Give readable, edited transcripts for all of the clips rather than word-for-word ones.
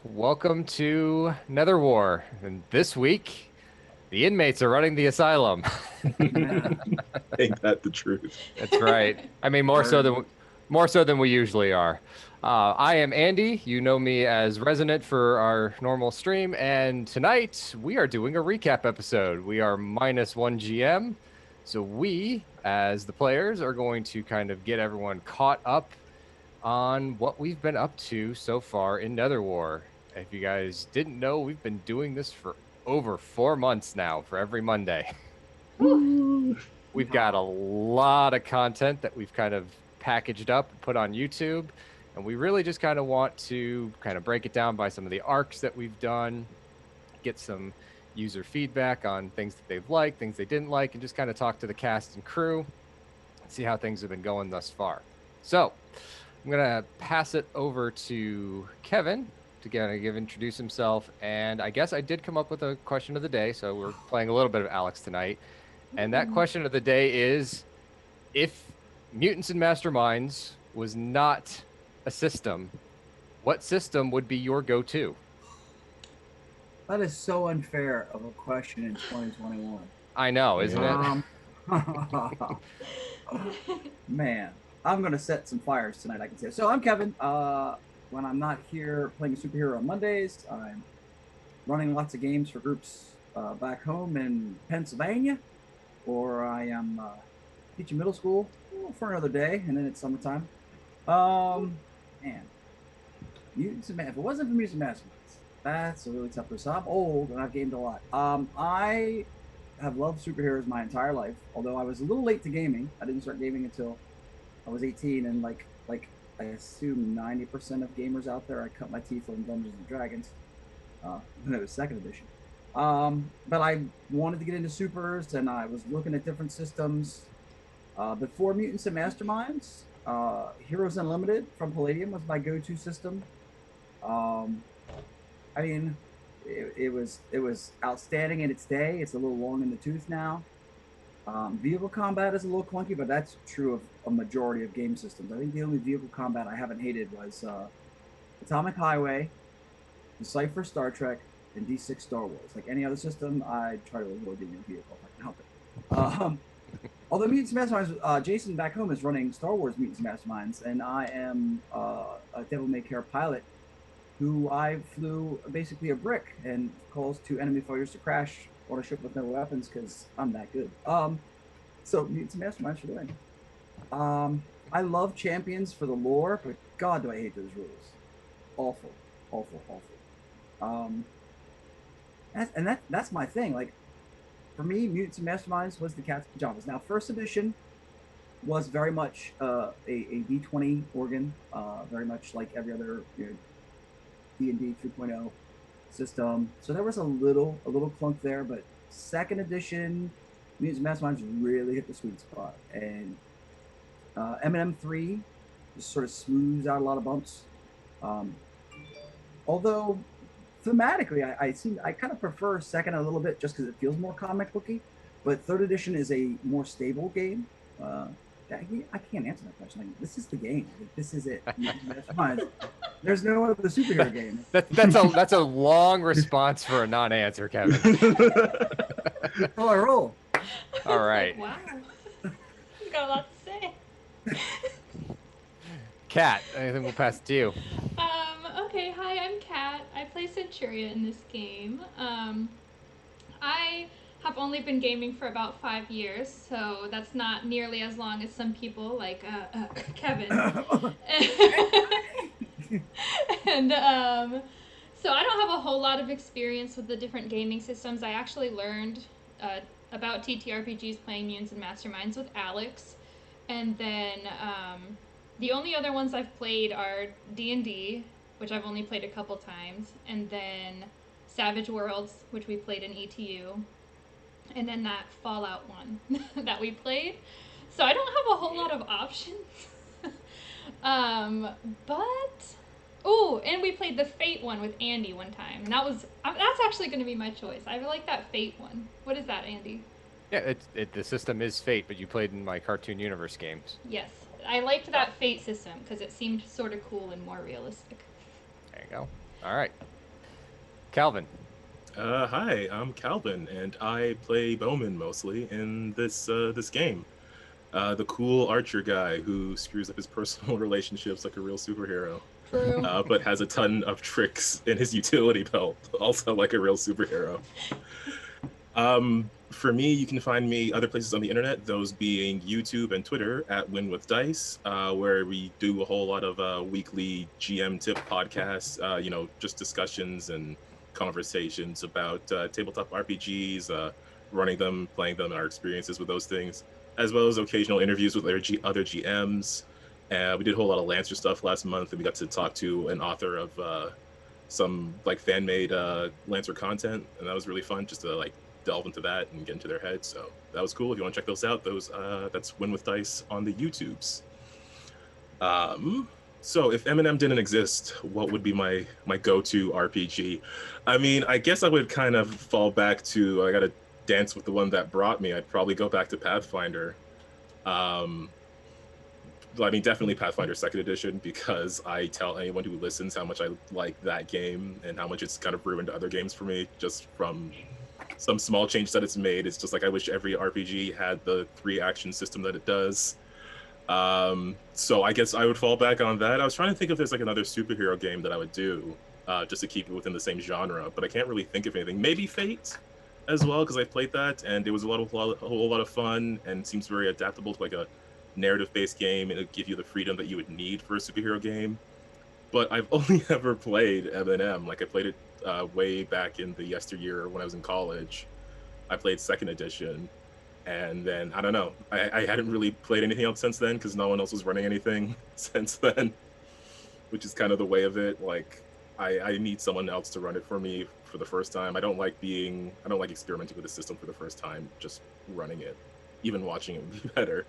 Welcome to Netherwar. And this week, the inmates are running the asylum. Ain't that the truth? That's right. I mean, more so than we usually are. I am Andy. You know me as Resonant for our normal stream, and tonight we are doing a recap episode. We are minus one GM, so we, as the players, are going to kind of get everyone caught up on what we've been up to so far in Netherwar. If you guys didn't know, we've been doing this for over 4 months now, for every Monday. We've got a lot of content that we've kind of packaged up and put on YouTube. And we really just kind of want to kind of break it down by some of the arcs that we've done, get some user feedback on things that they've liked, things they didn't like, and just kind of talk to the cast and crew, see how things have been going thus far. So I'm going to pass it over to Kevin to introduce himself. And I guess I did come up with a question of the day. So we're playing a little bit of Alex tonight. And that question of the day is, if Mutants and Masterminds was not a system, what system would be your go-to? That is so unfair of a question in 2021. I know, isn't it? Man, I'm going to set some fires tonight, I can say. So I'm Kevin. When I'm not here playing a superhero on Mondays, I'm running lots of games for groups back home in Pennsylvania, or I am teaching middle school for another day, and then it's summertime. Man, Mutants and if it wasn't for Mutants and Masterminds, that's a really tough one. So I'm old and I've gamed a lot. I have loved superheroes my entire life, although I was a little late to gaming. I didn't start gaming until I was 18, and like I assume 90% of gamers out there, I cut my teeth on Dungeons and Dragons when it was second edition. But I wanted to get into supers, and I was looking at different systems. Before Mutants and Masterminds, Heroes Unlimited from Palladium was my go-to system. I mean, it was outstanding in its day. It's a little long in the tooth now. Vehicle combat is a little clunky, but that's true of a majority of game systems. I think the only vehicle combat I haven't hated was Atomic Highway, Decipher Star Trek, and D6 Star Wars. Like any other system, I try to avoid being a vehicle if I can help it. Although Mutants and Masterminds, Jason back home is running Star Wars Mutants and Masterminds, and I am a Devil May Care pilot who I flew basically a brick and calls to enemy fighters to crash on a ship with no weapons because I'm that good. So Mutants and Masterminds for the win. I love Champions for the lore, but God, do I hate those rules. Awful, awful, awful. That's my thing. Like, for me, Mutants and Masterminds was the cat's pajamas. Now, first edition was very much a D20 organ, very much like every other D&D 3.0 system. So there was a little clunk there, but second edition, Mutants and Masterminds really hit the sweet spot. And M&M3 just sort of smooths out a lot of bumps. Although thematically, I kind of prefer second a little bit just because it feels more comic booky. But third edition is a more stable game. I can't answer that question. Like, this is the game. Like, this is it. There's no other superhero game. That's a long response for a non-answer, Kevin. Oh, I roll. All right. Wow. You got a lot to say. Kat, I think we'll pass it to you. Okay, hi, I'm Kat. I play Centuria in this game. I have only been gaming for about 5 years, so that's not nearly as long as some people like Kevin. And so I don't have a whole lot of experience with the different gaming systems. I actually learned about TTRPGs playing Mutants and Masterminds with Alex, and then the only other ones I've played are D&D, which I've only played a couple times, and then Savage Worlds, which we played in ETU, and then that Fallout one that we played. So I don't have a whole lot of options. And we played the Fate one with Andy one time. And that's actually going to be my choice. I like that Fate one. What is that, Andy? Yeah, the system is Fate, but you played in my Cartoon Universe games. Yes, I liked that Fate system because it seemed sort of cool and more realistic. There you go. All right. Calvin. Hi, I'm Calvin, and I play Bowman mostly in this game. The cool archer guy who screws up his personal relationships like a real superhero, True. but has a ton of tricks in his utility belt, also like a real superhero. For me, you can find me other places on the internet, those being YouTube and Twitter at Win with Dice, where we do a whole lot of weekly GM tip podcasts, just discussions and conversations about tabletop RPGs, running them, playing them, and our experiences with those things, as well as occasional interviews with other GMs. We did a whole lot of Lancer stuff last month, and we got to talk to an author of some like fan made Lancer content, and that was really fun just to like delve into that and get into their heads. So that was cool. If you want to check those out, that's Win with Dice on the YouTubes. So if Eminem didn't exist, what would be my go-to RPG? I mean, I guess I would kind of fall back to I gotta dance with the one that brought me. I'd probably go back to Pathfinder. I mean, definitely Pathfinder Second Edition, because I tell anyone who listens how much I like that game and how much it's kind of ruined other games for me just from some small change that it's made. It's just like I wish every RPG had the 3-action system that it does. So I guess I would fall back on that. I was trying to think if there's like another superhero game that I would do just to keep it within the same genre, but I can't really think of anything. Maybe Fate as well, because I played that and it was a whole lot of fun and seems very adaptable to like a narrative-based game, and it'll give you the freedom that you would need for a superhero game. But I've only ever played M&M. Like I played it way back in the yesteryear when I was in college. I played Second Edition, and then I don't know. I hadn't really played anything else since then because no one else was running anything since then, which is kind of the way of it. Like I need someone else to run it for me for the first time. I don't like experimenting with the system for the first time. Just running it, even watching it would be better.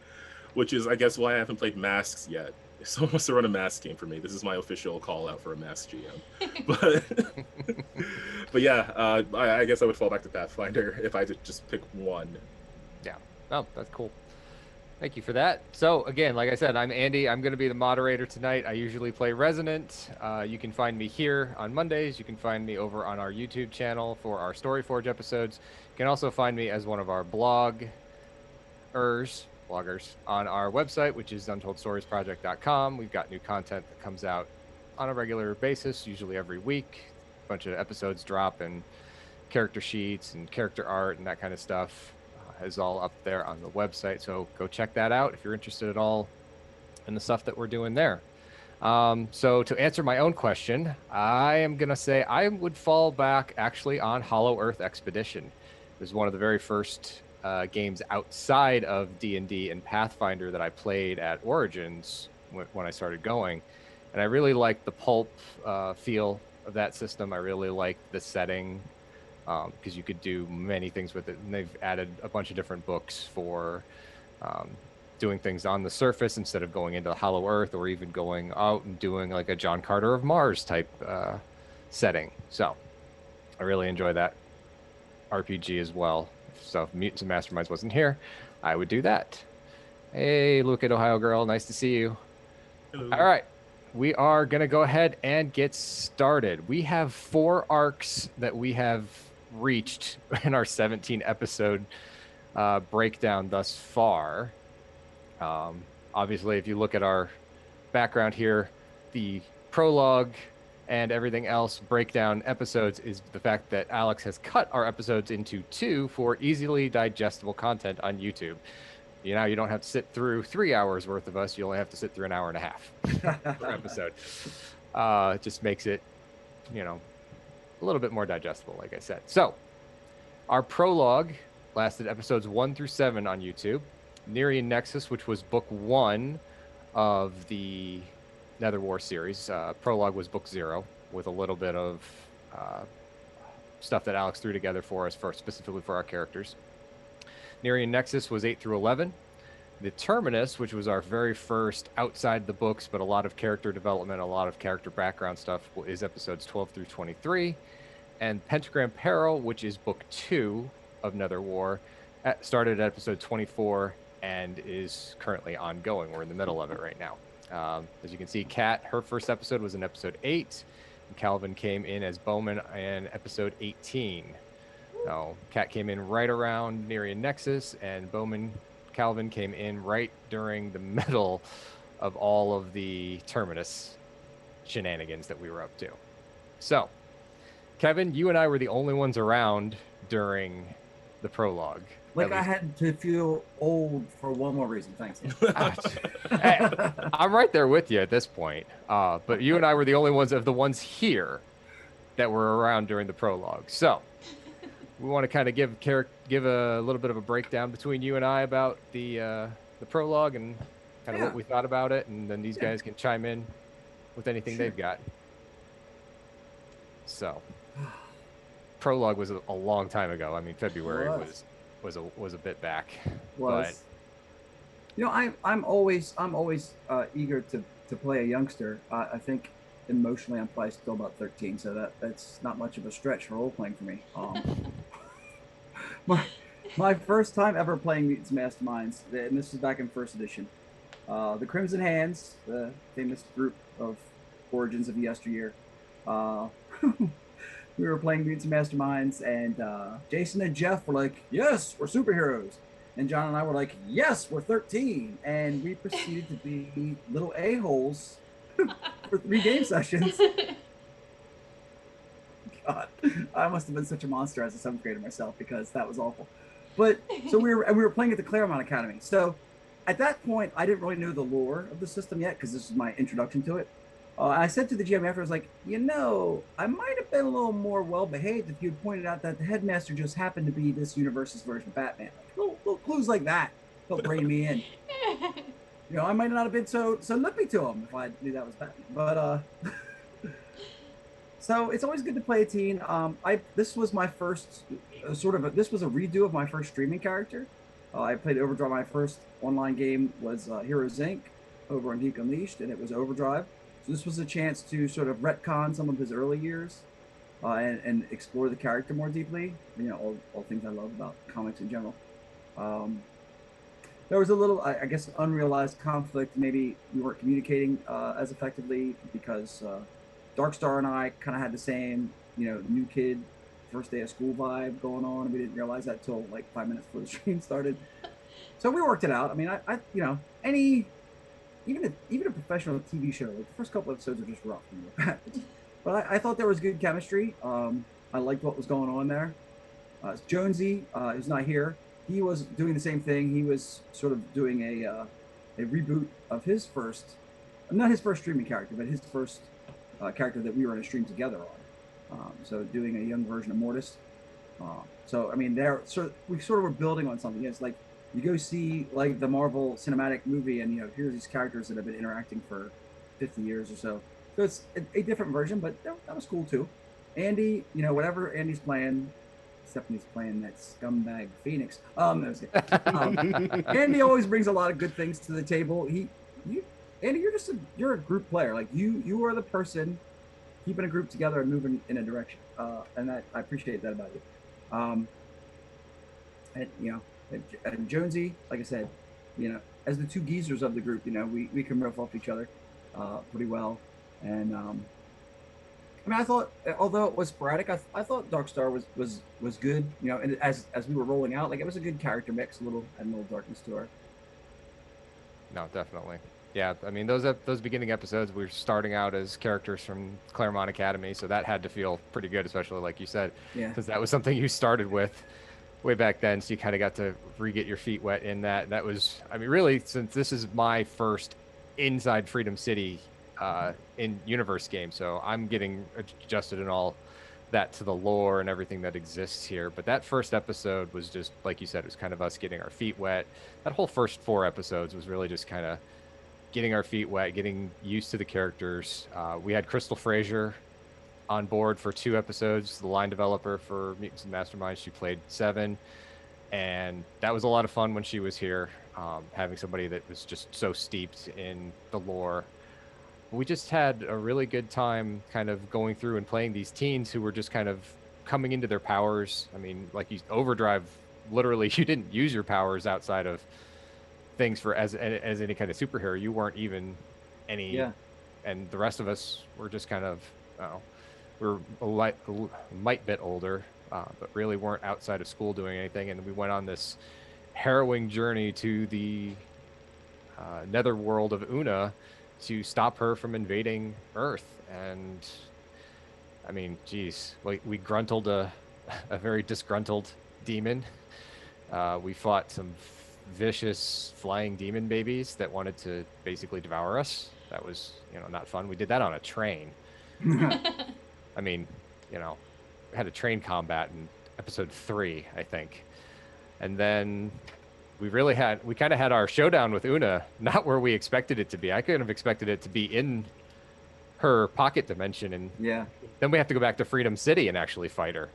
Which is, I guess, why I haven't played Masks yet. If someone wants to run a Mask game for me, this is my official call out for a Mask GM. But yeah, I guess I would fall back to Pathfinder if I had to just pick one. Yeah. Oh, that's cool. Thank you for that. So again, like I said, I'm Andy. I'm going to be the moderator tonight. I usually play Resonant. You can find me here on Mondays. You can find me over on our YouTube channel for our Storyforge episodes. You can also find me as one of our bloggers on our website, which is UntitoldStoriesProject.com. We've got new content that comes out on a regular basis, usually every week. A bunch of episodes drop and character sheets and character art and that kind of stuff is all up there on the website. So go check that out if you're interested at all in the stuff that we're doing there. So to answer my own question, I am going to say I would fall back actually on Hollow Earth Expedition. It was one of the very first games outside of D&D and Pathfinder that I played at Origins when I started going. And I really liked the pulp feel of that system. I really liked the setting because you could do many things with it. And they've added a bunch of different books for doing things on the surface instead of going into the Hollow Earth, or even going out and doing like a John Carter of Mars type setting. So I really enjoy that RPG as well. So if Mutants and Masterminds wasn't here, I would do that. Hey, Luke at Ohio Girl, nice to see you. Hello. All right, we are going to go ahead and get started. We have 4 arcs that we have reached in our 17 episode breakdown thus far. Obviously, if you look at our background here, the prologue and everything else breakdown episodes is the fact that Alex has cut our episodes into 2 for easily digestible content on YouTube. You know, you don't have to sit through 3 hours worth of us. You only have to sit through an hour and a half per episode. It just makes it, a little bit more digestible, like I said. So our prologue lasted episodes 1 through 7 on YouTube. Nerium Nexus, which was book 1 of the Netherwar series. Prologue was book 0 with a little bit of stuff that Alex threw together for us specifically for our characters. Nerium Nexus was 8 through 11. The Terminus, which was our very first outside the books, but a lot of character development, a lot of character background stuff, is episodes 12 through 23. And Pentagram Peril, which is book 2 of Netherwar, started at episode 24 and is currently ongoing. We're in the middle of it right now. As you can see, Kat, her first episode was in episode 8. Calvin came in as Bowman in episode 18. So Kat came in right around Nerium Nexus, and Calvin came in right during the middle of all of the Terminus shenanigans that we were up to. So, Kevin, you and I were the only ones around during the prologue. Like I had to feel old for one more reason. Thanks. Hey, I'm right there with you at this point. But you and I were the only ones of the ones here that were around during the prologue. So we want to kind of give a little bit of a breakdown between you and I about the prologue and kind of what we thought about it, and then these guys can chime in with anything they've got. So, prologue was a long time ago. I mean, February was a bit back. But you know, I'm always eager to play a youngster. I think emotionally I'm probably still about 13, so that's not much of a stretch for role playing for me. My first time ever playing Mutants Masterminds, and this was back in first edition. The Crimson Hands, the famous group of origins of yesteryear. We were playing Mutants Masterminds, and Jason and Jeff were like, "Yes, we're superheroes," and John and I were like, "Yes, we're 13," and we proceeded to be little a-holes for 3 game sessions. God, I must have been such a monster as a 7th grader myself, because that was awful. But so we were playing at the Claremont Academy. So at that point, I didn't really know the lore of the system yet, because this was my introduction to it. I said to the GM after, I was like, you know, I might have been a little more well-behaved if you'd pointed out that the headmaster just happened to be this universe's version of Batman. Like, little clues like that helped rein me in. You know, I might not have been so lippy to him if I knew that was Batman. But so it's always good to play a teen. This was my first this was a redo of my first streaming character. I played Overdrive. My first online game was Heroes Inc. over on Geek Unleashed, and it was Overdrive. So this was a chance to sort of retcon some of his early years and explore the character more deeply. You know, all things I love about comics in general. There was a little, I guess, unrealized conflict. Maybe we weren't communicating as effectively because Darkstar and I kind of had the same, you know, new kid, first day of school vibe going on. And we didn't realize that till like 5 minutes before the stream started. So we worked it out. I mean, I you know, even a professional TV show, like the first couple episodes are just rough. But I thought there was good chemistry. I liked what was going on there. Jonesy, who's not here, he was doing the same thing. He was sort of doing a reboot of his first, not his first streaming character, but his first character that we were in a stream together on. So doing a young version of Mortis. So I mean, we sort of were building on something. It's like you go see like the Marvel cinematic movie, and you know, here's these characters that have been interacting for 50 years or so. So it's a different version, but that was cool too. Andy, you know, whatever Andy's playing, Stephanie's playing that scumbag Phoenix. Andy always brings a lot of good things to the table. Andy, you're a group player. Like you are the person keeping a group together and moving in a direction. And I appreciate that about you. And you know, and Jonesy, like I said, you know, as the 2 geezers of the group, you know, we can riff off each other pretty well. And I mean, I thought, although it was sporadic, I thought Darkstar was good. You know, and as we were rolling out, like it was a good character mix, had a little darkness to her. No, definitely. Yeah, I mean, those beginning episodes, we were starting out as characters from Claremont Academy, so that had to feel pretty good, especially like you said, because that was something you started with way back then, so you kind of got to re-get your feet wet in that. And that was, I mean, really, since this is my first inside Freedom City in universe game, so I'm getting adjusted and all that to the lore and everything that exists here. But that first episode was just, like you said, it was kind of us getting our feet wet. That whole first 4 episodes was really just kind of getting our feet wet, getting used to the characters. We had Crystal Frazier on board for 2 episodes, the line developer for Mutants and Masterminds. She played 7, and that was a lot of fun when she was here, having somebody that was just so steeped in the lore. We just had a really good time kind of going through and playing these teens who were just kind of coming into their powers. I mean, like Overdrive, literally, you didn't use your powers outside of things for as any kind of superhero. You weren't even any, and the rest of us were just kind of were a mite bit older, but really weren't outside of school doing anything, and we went on this harrowing journey to the netherworld of Una to stop her from invading Earth. And I mean, geez, we gruntled a very disgruntled demon. We fought some vicious flying demon babies that wanted to basically devour us. That was, not fun. We did that on a train. I mean, we had a train combat in episode 3, I think. And then we kind of had our showdown with Una, not where we expected it to be. I couldn't have expected it to be in her pocket dimension. And then we have to go back to Freedom City and actually fight her.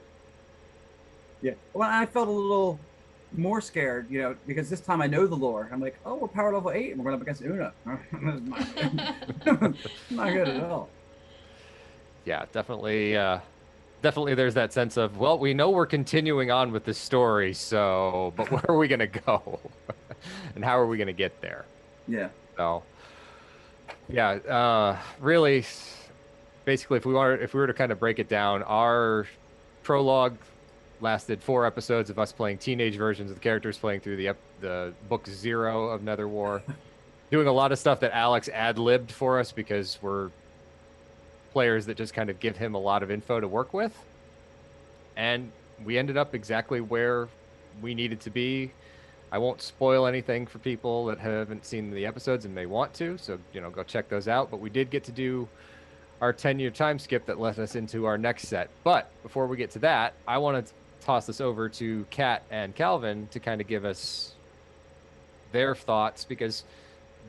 Yeah. Well, I felt a little more scared, because this time I know the lore. I'm like, oh, we're power level 8 and we're going up against Una. Not good at all. Yeah, definitely there's that sense of, well, we know we're continuing on with the story, but where are we going to go? And how are we going to get there? Yeah. So, yeah, really, basically, if we were to kind of break it down, our prologue lasted 4 episodes of us playing teenage versions of the characters, playing through the book 0 of Netherwar, doing a lot of stuff that Alex ad-libbed for us because we're players that just kind of give him a lot of info to work with. And we ended up exactly where we needed to be. I won't spoil anything for people that haven't seen the episodes and may want to, so go check those out. But we did get to do our 10-year time skip that led us into our next set. But before we get to that, I want to toss this over to Kat and Calvin to kind of give us their thoughts, because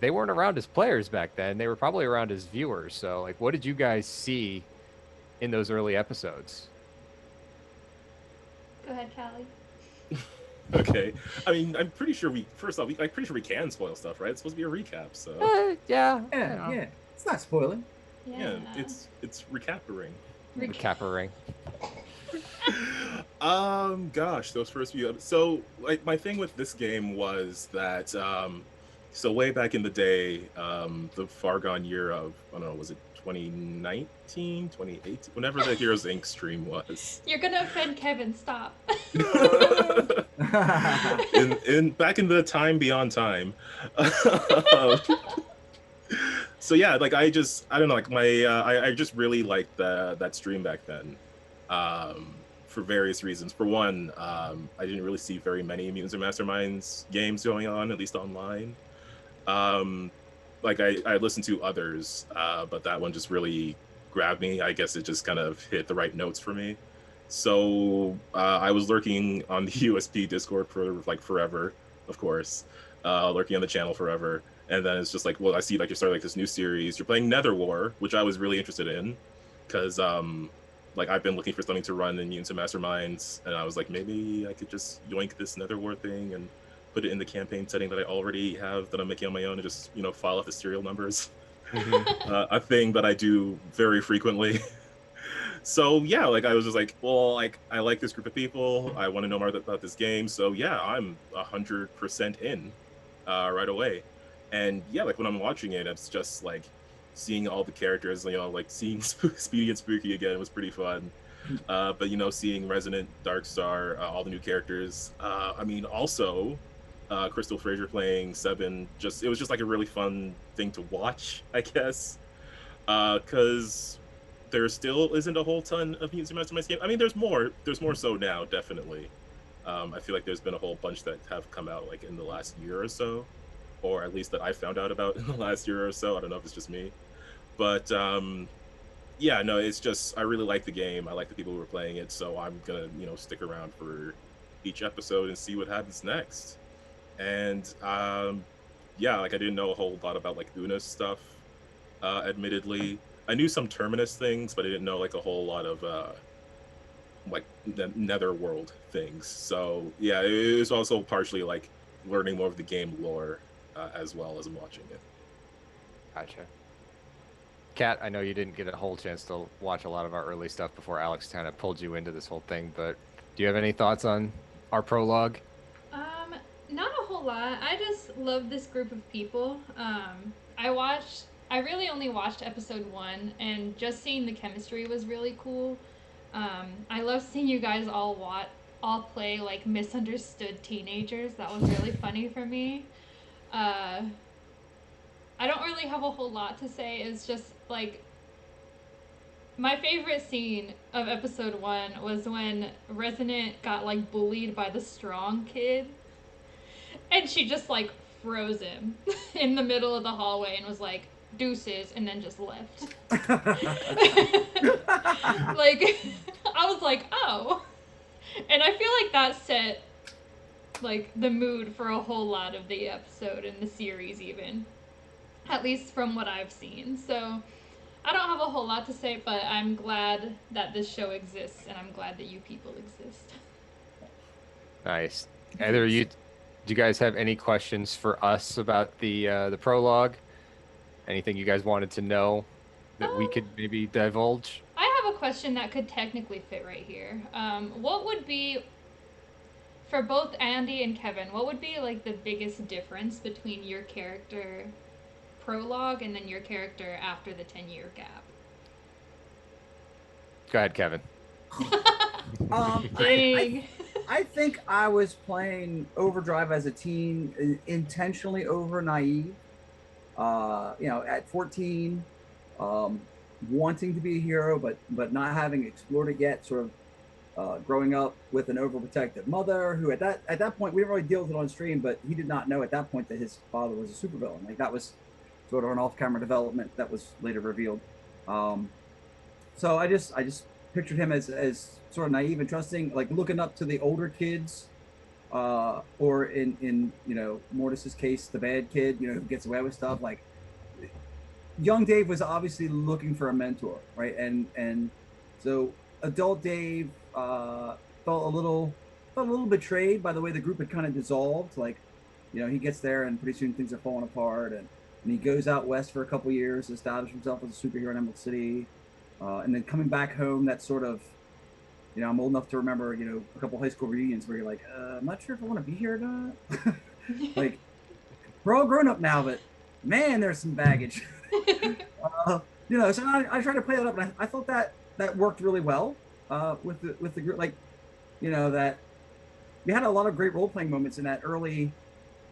they weren't around as players back then. They were probably around as viewers. So, what did you guys see in those early episodes? Go ahead, Callie. Okay. I mean, I'm pretty sure we can spoil stuff, right? It's supposed to be a recap, so. Yeah. It's not spoiling. Yeah, it's recappering. Recappering. Gosh, those first few. So, my thing with this game was that, so way back in the day, the far gone year of, I don't know, was it 2019, 2018, whenever the Heroes Inc. stream was. You're gonna offend Kevin. Stop. in back in the time beyond time. So yeah, I don't know, I just really liked that stream back then, for various reasons. For one, I didn't really see very many Mutants and Masterminds games going on, at least online. I listened to others, but that one just really grabbed me. I guess it just kind of hit the right notes for me. So I was lurking on the USP Discord for forever, of course, lurking on the channel forever. And then it's just well, I see you're starting this new series. You're playing Netherwar, which I was really interested in, because I've been looking for something to run in Mutants and Masterminds, and I was like, maybe I could just yoink this Netherwar thing and put it in the campaign setting that I already have, that I'm making on my own, and just file out the serial numbers. A thing that I do very frequently. So yeah, I was just I like this group of people. I want to know more about this game. So yeah, I'm 100% in right away. And yeah, when I'm watching it, it's just seeing all the characters, seeing Speedy and Spooky again was pretty fun. But seeing Resonant, Darkstar, all the new characters. I mean, also Crystal Fraser playing Seven. It was just a really fun thing to watch, I guess. Because there still isn't a whole ton of Mutants and Masterminds game. I mean, there's more so now, definitely. I feel like there's been a whole bunch that have come out in the last year or so, or at least that I found out about in the last year or so. I don't know if it's just me, but yeah, no, it's just, I really like the game. I like the people who are playing it, so I'm gonna stick around for each episode and see what happens next. And yeah, I didn't know a whole lot about Una's stuff, admittedly. I knew some Terminus things, but I didn't know a whole lot of the Netherworld things. So yeah, it was also partially learning more of the game lore as well as I'm watching it. Gotcha. Kat, I know you didn't get a whole chance to watch a lot of our early stuff before Alex kind of pulled you into this whole thing, but do you have any thoughts on our prologue? Not a whole lot. I just love this group of people. I I really only watched episode 1, and just seeing the chemistry was really cool. I love seeing you guys all play like misunderstood teenagers. That was really funny for me. Uh, I don't really have a whole lot to say. It's just like my favorite scene of episode 1 was when Resonant got like bullied by the strong kid, and she just like froze him in the middle of the hallway and was like, deuces, and then just left. Like, I was like, oh. And I feel like that set like the mood for a whole lot of the episode and the series, even, at least from what I've seen. So I don't have a whole lot to say, but I'm glad that this show exists, and I'm glad that you people exist. Nice. Either you, do you guys have any questions for us about the prologue? Anything you guys wanted to know that we could maybe divulge? I have a question that could technically fit right here. What would be, for both Andy and Kevin, what would be like the biggest difference between your character prologue and then your character after the 10-year gap? Go ahead, Kevin. Dang. I think I was playing Overdrive as a teen, intentionally over naive. At 14, wanting to be a hero, but not having explored it yet. Sort of growing up with an overprotective mother, who at that point, we didn't really deal with it on stream, but he did not know at that point that his father was a supervillain. Like, that was sort of an off-camera development that was later revealed. So I just pictured him as sort of naive and trusting, like looking up to the older kids, or in Mortis's case, the bad kid, who gets away with stuff. Like, young Dave was obviously looking for a mentor, right? And so adult Dave felt a little betrayed by the way the group had kind of dissolved. Like, he gets there and pretty soon things are falling apart, and he goes out west for a couple years to establish himself as a superhero in Emerald City, and then coming back home. That sort of, I'm old enough to remember, a couple high school reunions where you're like, I'm not sure if I want to be here or not. Like, we're all grown up now, but man, there's some baggage. So I tried to play that up, and I thought that worked really well with the group. Like, that we had a lot of great role playing moments in that early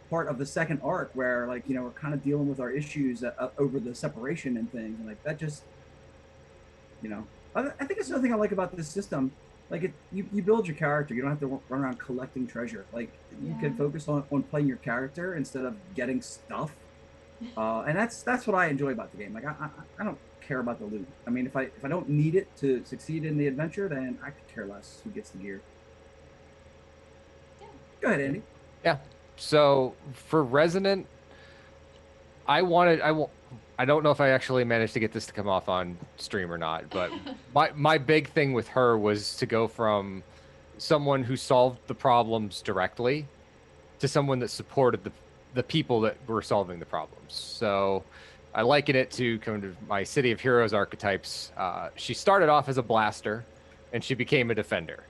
part of the second arc where, like, we're kind of dealing with our issues over the separation and things, and like that just, I think it's another thing I like about this system. Like, you build your character. You don't have to run around collecting treasure. Like, you can focus on playing your character instead of getting stuff. And that's what I enjoy about the game. Like, I don't care about the loot. I mean, if I don't need it to succeed in the adventure, then I could care less who gets the gear. Yeah. Go ahead, Andy. Yeah. So for Resonant, I don't know if I actually managed to get this to come off on stream or not, but my big thing with her was to go from someone who solved the problems directly to someone that supported the people that were solving the problems. So I liken it to kind of my City of Heroes archetypes. She started off as a blaster, and she became a defender.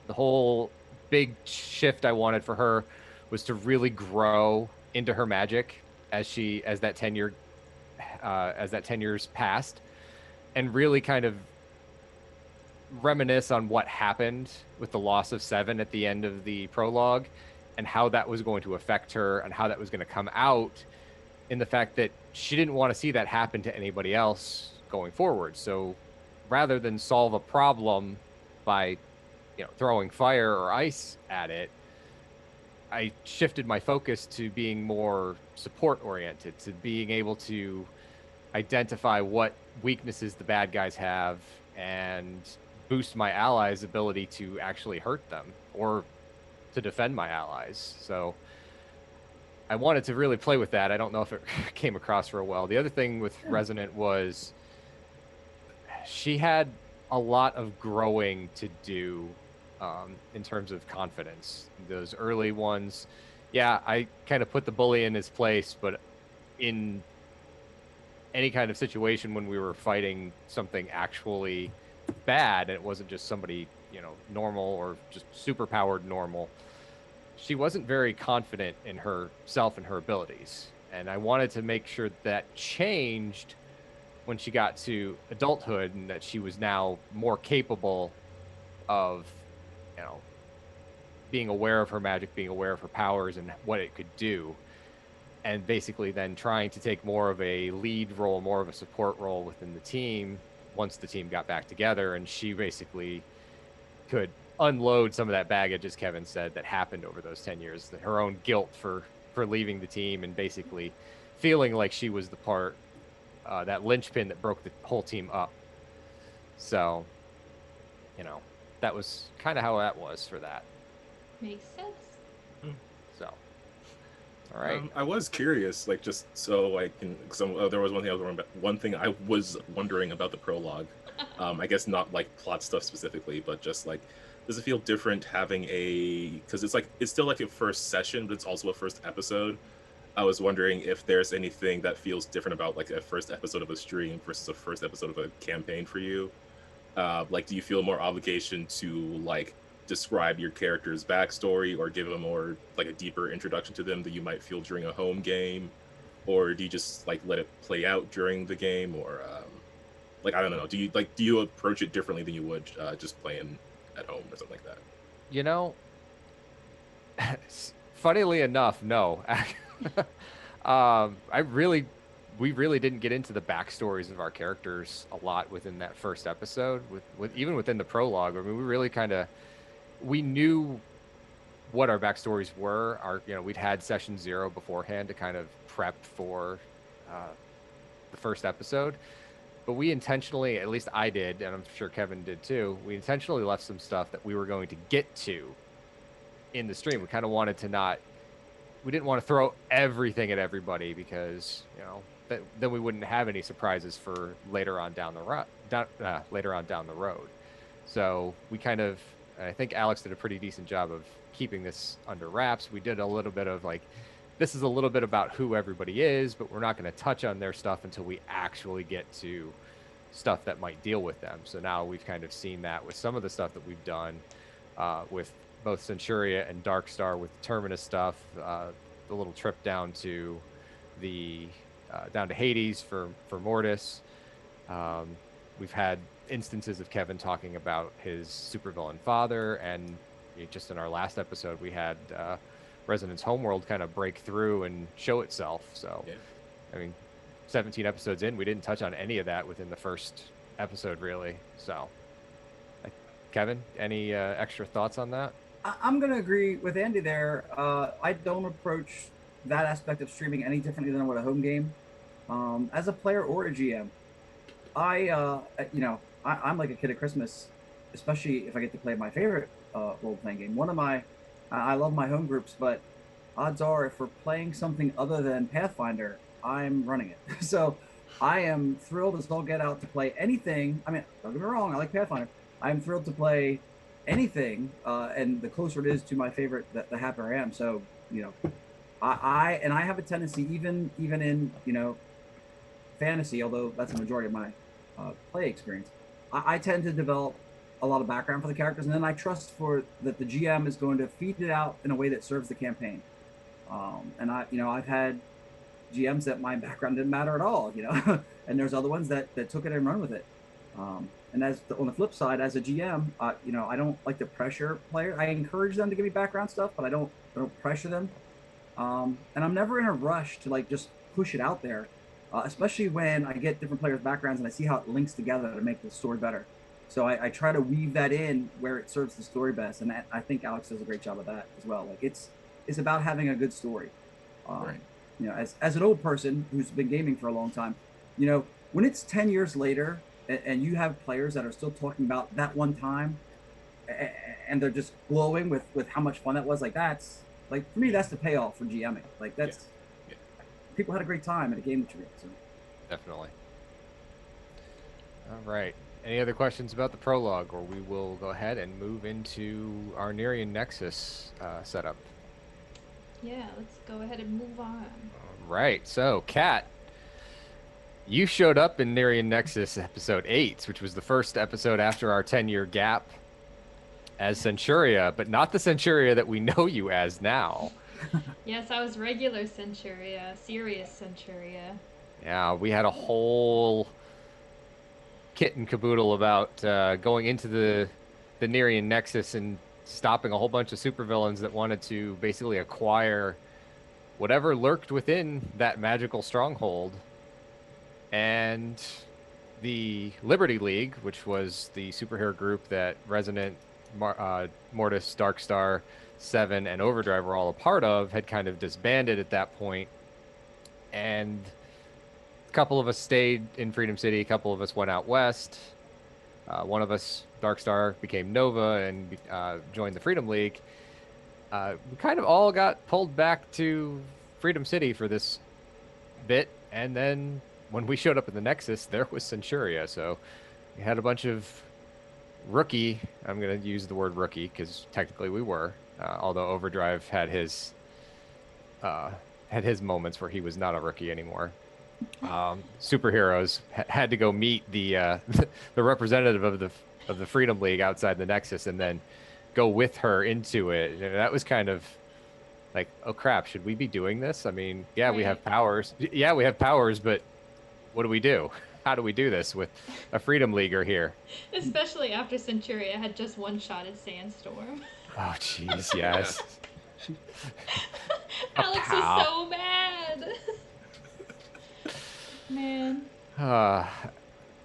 The whole big shift I wanted for her was to really grow into her magic as that 10 years passed, and really kind of reminisce on what happened with the loss of Seven at the end of the prologue, and how that was going to affect her, and how that was going to come out in the fact that she didn't want to see that happen to anybody else going forward. So rather than solve a problem by throwing fire or ice at it, I shifted my focus to being more support oriented, to being able to identify what weaknesses the bad guys have and boost my allies' ability to actually hurt them or to defend my allies. So I wanted to really play with that. I don't know if it came across real well. The other thing with Resonant was she had a lot of growing to do in terms of confidence. Those early ones, I kind of put the bully in his place, but in any kind of situation when we were fighting something actually bad, and it wasn't just somebody, normal or just super powered normal, she wasn't very confident in herself and her abilities. And I wanted to make sure that changed when she got to adulthood, and that she was now more capable of, you know, being aware of her magic, being aware of her powers and what it could do. And basically then trying to take more of a lead role, more of a support role within the team once the team got back together. And she basically could unload some of that baggage, as Kevin said, that happened over those 10 years, her own guilt for leaving the team, and basically feeling like she was the part, that linchpin that broke the whole team up. So, you know, that was kind of how that was for that. Makes sense. So, all right. I was curious, like, just so I can. There was one thing I was wondering about the prologue. I guess not like plot stuff specifically, but just like, does it feel different having because it's still like a first session, but it's also a first episode. I was wondering if there's anything that feels different about like a first episode of a stream versus a first episode of a campaign for you. Like, do you feel more obligation to like describe your character's backstory or give a more like a deeper introduction to them that you might feel during a home game, or do you just like let it play out during the game, or like, I don't know, do you approach it differently than you would just playing at home or something like that? You know, funnily enough, no. We really didn't get into the backstories of our characters a lot within that first episode, with even within the prologue. I mean, we really we knew what our backstories were. We'd had session 0 beforehand to kind of prep for the first episode, but we intentionally, at least I did, and I'm sure Kevin did too, we intentionally left some stuff that we were going to get to in the stream. We kind of wanted to we didn't want to throw everything at everybody, because, you know, then we wouldn't have any surprises for later on down the road. So we I think Alex did a pretty decent job of keeping this under wraps. We did a little bit of like, this is a little bit about who everybody is, but we're not going to touch on their stuff until we actually get to stuff that might deal with them. So now we've kind of seen that with some of the stuff that we've done with both Centuria and Darkstar, with the Terminus stuff, the little trip down to Hades for Mortis. We've had instances of Kevin talking about his supervillain father, and just in our last episode we had Resonance Homeworld kind of break through and show itself. So yeah. I mean, 17 episodes in, we didn't touch on any of that within the first episode, really. So Kevin, any extra thoughts on that? I'm going to agree with Andy there. I don't approach that aspect of streaming any differently than what a home game. As a player or a GM, I'm like a kid at Christmas, especially if I get to play my favorite role-playing game. I love my home groups, but odds are if we're playing something other than Pathfinder, I'm running it. So I am thrilled as all get out to play anything. I mean, don't get me wrong, I like Pathfinder. I'm thrilled to play anything, and the closer it is to my favorite, the happier I am. So, you know, I have a tendency, even in, you know, fantasy, although that's the majority of my play experience, I tend to develop a lot of background for the characters, and then I trust that the GM is going to feed it out in a way that serves the campaign. And I've had GMs that my background didn't matter at all, you know, and there's other ones that took it and run with it. And on the flip side, as a GM, I don't like to pressure players. I encourage them to give me background stuff, but I don't pressure them. And I'm never in a rush to like just push it out there, especially when I get different players' backgrounds and I see how it links together to make the story better. So I try to weave that in where it serves the story best, and I think Alex does a great job of that as well. Like it's about having a good story. Right. You know, as an old person who's been gaming for a long time, you know, when it's 10 years later and you have players that are still talking about that one time, and they're just glowing with how much fun that was, like that's like, for me, that's the payoff for GMing. Like that's people had a great time at a game that you're in. So. Definitely. All right. Any other questions about the prologue, or we will go ahead and move into our Nerium Nexus setup? Yeah, let's go ahead and move on. All right. So, Kat, you showed up in Nerium Nexus episode 8, which was the first episode after our 10-year gap, as Centuria, but not the Centuria that we know you as now. Yes, I was regular Centuria, serious Centuria. Yeah, we had a whole kit and caboodle about going into the Nerium Nexus and stopping a whole bunch of supervillains that wanted to basically acquire whatever lurked within that magical stronghold. And the Liberty League, which was the superhero group that Resonant, Mortis, Darkstar, Seven, and Overdrive were all a part of, had kind of disbanded at that point. And a couple of us stayed in Freedom City, a couple of us went out west. One of us, Darkstar, became Nova and joined the Freedom League. We kind of all got pulled back to Freedom City for this bit, and then when we showed up in the Nexus, there was Centuria. So we had a bunch of rookie. I'm going to use the word rookie because technically we were, although Overdrive had his moments where he was not a rookie anymore. Superheroes had to go meet the the representative of the Freedom League outside the Nexus, and then go with her into it. And that was kind of like, oh crap, should we be doing this? I mean, yeah, we have powers. Yeah, we have powers, but what do we do? How do we do this with a Freedom Leaguer here? Especially after Centuria had just one-shotted Sandstorm. Oh, jeez, yes. Alex was so mad. Man.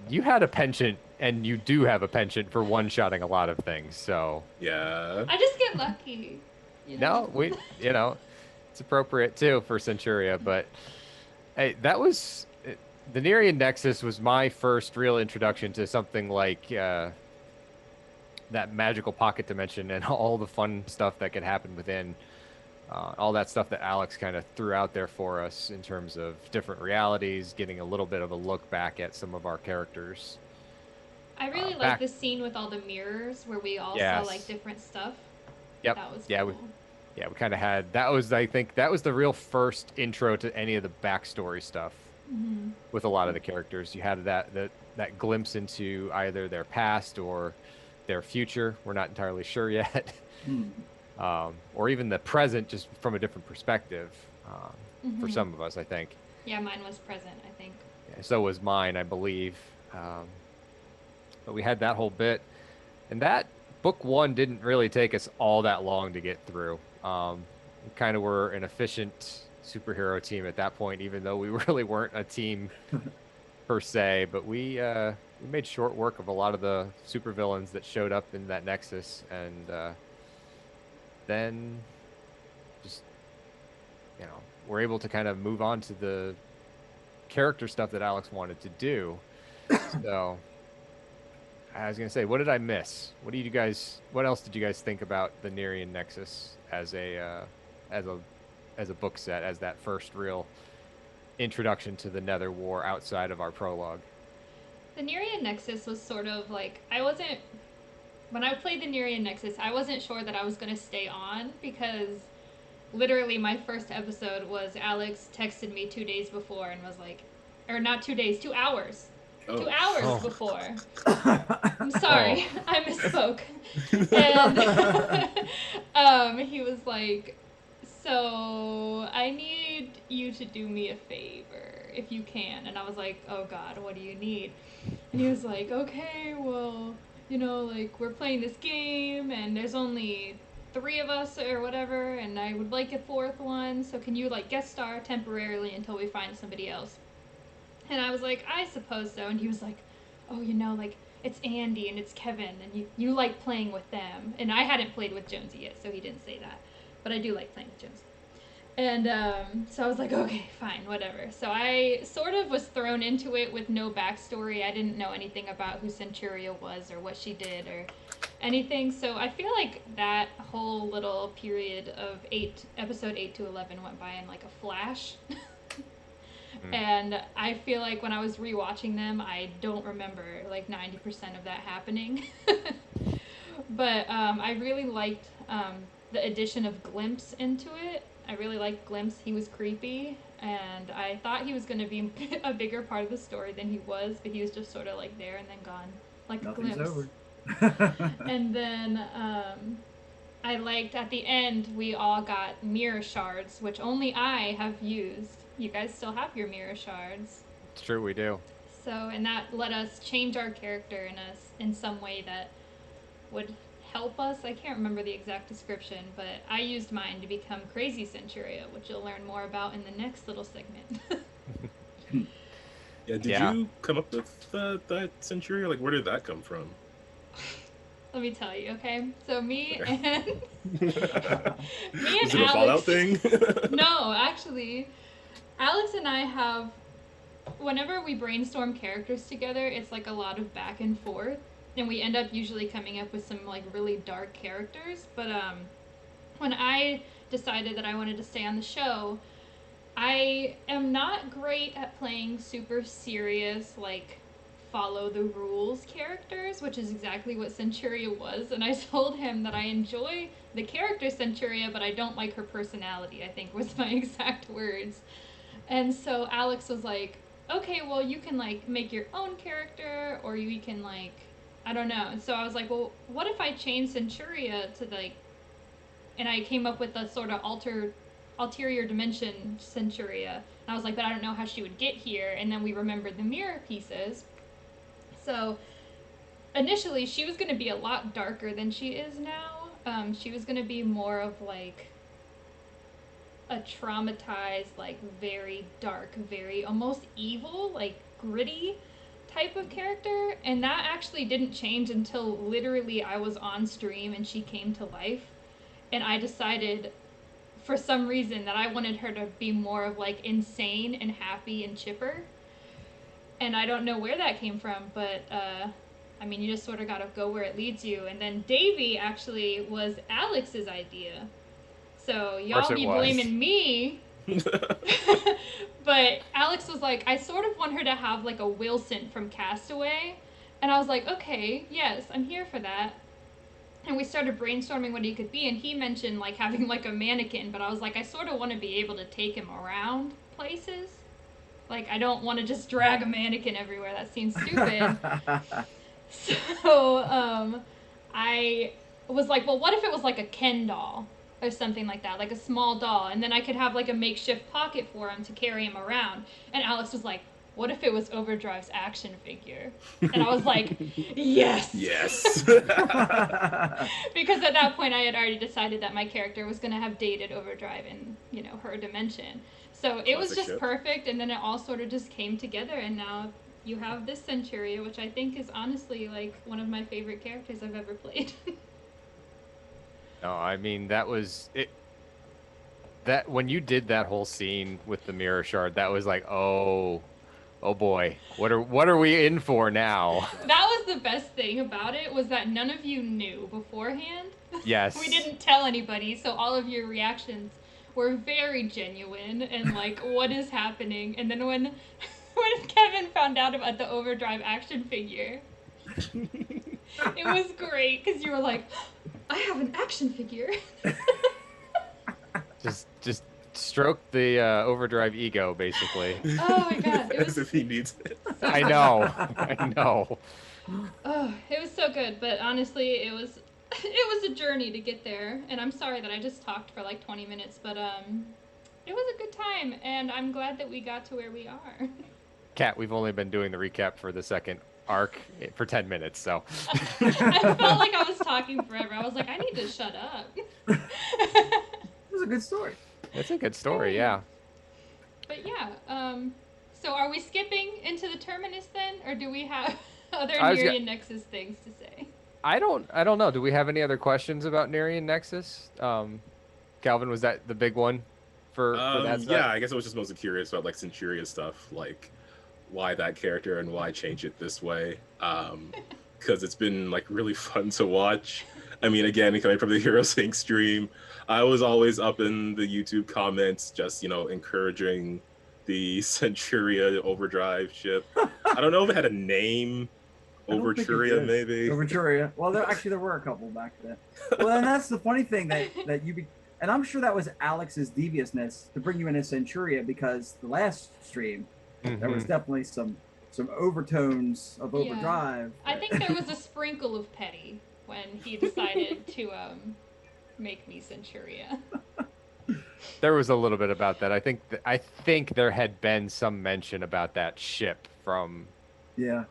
You had a penchant, and you do have a penchant for one-shotting a lot of things, so... Yeah. I just get lucky. No, it's appropriate, too, for Centuria, but... Hey, that was... The Nerium Nexus was my first real introduction to something like that magical pocket dimension and all the fun stuff that could happen within. All that stuff that Alex kind of threw out there for us in terms of different realities, getting a little bit of a look back at some of our characters. I really like the scene with all the mirrors where we all saw like different stuff. Yep. That was cool. We kind of had, I think that was the real first intro to any of the backstory stuff. Mm-hmm. With a lot of the characters, you had that glimpse into either their past or their future. We're not entirely sure yet. Or even the present, just from a different perspective. For some of us, I think. Yeah, mine was present, I think. Yeah, so was mine, I believe. But we had that whole bit, and that book one didn't really take us all that long to get through. We kind of were an efficient superhero team at that point, even though we really weren't a team per se, but we made short work of a lot of the supervillains that showed up in that Nexus, and then just we're able to kind of move on to the character stuff that Alex wanted to do. So I was gonna say, what did I miss? What else did you guys think about the Nerium Nexus as a book set, as that first real introduction to the Netherwar outside of our prologue? The Nerium Nexus was sort of like, when I played the Nerium Nexus, I wasn't sure that I was going to stay on, because literally my first episode was Alex texted me 2 days before and was like, or not 2 days, 2 hours. Oh. 2 hours before. I'm sorry, I misspoke. And he was like, so I need you to do me a favor if you can. And I was like, oh God, what do you need? And he was like, okay, well, like, we're playing this game and there's only 3 of us or whatever, and I would like a 4th one, so can you like guest star temporarily until we find somebody else? And I was like, I suppose so. And he was like, oh, like, it's Andy and it's Kevin and you like playing with them. And I hadn't played with Jonesy yet, so he didn't say that. But I do like playing with Jonesy. And so I was like, okay, fine, whatever. So I sort of was thrown into it with no backstory. I didn't know anything about who Centuria was or what she did or anything. So I feel like that whole little period of episode 8 to 11 went by in like a flash. And I feel like when I was rewatching them, I don't remember like 90% of that happening. But I really liked the addition of Glimpse into it. I really liked Glimpse. He was creepy, and I thought he was going to be a bigger part of the story than he was, but he was just sort of like there and then gone, like a Nothing's glimpse. over. And then I liked at the end we all got mirror shards, which only I have used. You guys still have your mirror shards. It's true, we do. So, and that let us change our character in some way that would help us. I can't remember the exact description, but I used mine to become Crazy Centuria, which you'll learn more about in the next little segment. Yeah, did you come up with that Centuria? Like, where did that come from? Let me tell you, okay? So me and Is it a Alex, Fallout thing? No, actually, Alex and I have, whenever we brainstorm characters together, it's like a lot of back and forth, and we end up usually coming up with some like really dark characters. But when I decided that I wanted to stay on the show, I am not great at playing super serious, like, follow the rules characters, which is exactly what Centuria was. And I told him that I enjoy the character Centuria, but I don't like her personality, I think was my exact words. And so Alex was like, okay, well, you can, like, make your own character, or you can, like, I don't know. And so I was like, well, what if I change Centuria to, like, and I came up with a sort of ulterior dimension Centuria. And I was like, but I don't know how she would get here. And then we remembered the mirror pieces. So initially, she was going to be a lot darker than she is now. She was going to be more of like a traumatized, like very dark, very almost evil, like gritty type of character. And that actually didn't change until literally I was on stream and she came to life. And I decided for some reason that I wanted her to be more of like insane and happy and chipper. And I don't know where that came from, but I mean, you just sort of got to go where it leads you. And then Davey actually was Alex's idea. So y'all be blaming me. But Alex was like, I sort of want her to have like a Wilson from Castaway. And I was like, okay, yes, I'm here for that. And we started brainstorming what he could be, and he mentioned like having like a mannequin, but I was like, I sort of want to be able to take him around places. Like, I don't want to just drag a mannequin everywhere. That seems stupid. So I was like, well, what if it was like a Ken doll or something like that, like a small doll, and then I could have like a makeshift pocket for him to carry him around. And Alex was like, what if it was Overdrive's action figure? And I was like, yes! Yes! Because at that point I had already decided that my character was going to have dated Overdrive in, you know, her dimension. So it was just perfect, and then it all sort of just came together, and now you have this Centuria, which I think is honestly like one of my favorite characters I've ever played. No, I mean, that was it. That when you did that whole scene with the mirror shard, that was like, oh boy, what are we in for now? That was the best thing about it, was that none of you knew beforehand. Yes. We didn't tell anybody, so all of your reactions were very genuine and like, what is happening? And then when Kevin found out about the Overdrive action figure, it was great because you were like, I have an action figure. just stroke the Overdrive ego, basically. Oh my god, As if he needs it. I know. Oh, it was so good, but honestly, it was a journey to get there, and I'm sorry that I just talked for like 20 minutes, but it was a good time, and I'm glad that we got to where we are. Kat, we've only been doing the recap for the second arc for 10 minutes, so. I felt like I was talking forever. I was like, I need to shut up. It was a good story. It's a good story, yeah. But yeah, so are we skipping into the Terminus then, or do we have other Nerium Nexus things to say? I don't know. Do we have any other questions about Nerium Nexus? Calvin, was that the big one for that set? Yeah, I guess I was just mostly curious about like Centuria stuff, like why that character and why change it this way. Because it's been like really fun to watch. I mean, again, coming from the Heroes Inc. stream, I was always up in the YouTube comments, just, you know, encouraging the Centuria Overdrive ship. I don't know if it had a name. Overturia, maybe. Overturia. Well, there were a couple back then. Well, and that's the funny thing that you and I'm sure that was Alex's deviousness to bring you in as Centuria, because the last stream there was definitely some overtones of Overdrive. I think there was a sprinkle of petty when he decided to make me Centuria. There was a little bit about that. I think there had been some mention about that ship from Yeah.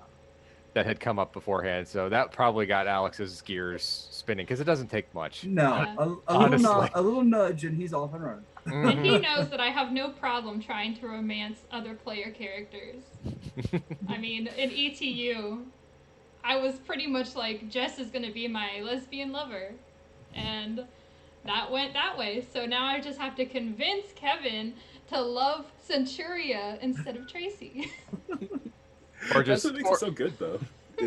that had come up beforehand, so that probably got Alex's gears spinning because it doesn't take much. No, Yeah. Honestly. a little nudge and he's off and running. And he Mhm. knows that I have no problem trying to romance other player characters. I mean, in ETU, I was pretty much like, Jess is gonna be my lesbian lover. And that went that way. So now I just have to convince Kevin to love Centuria instead of Tracy. Or That's just what makes it so good, though.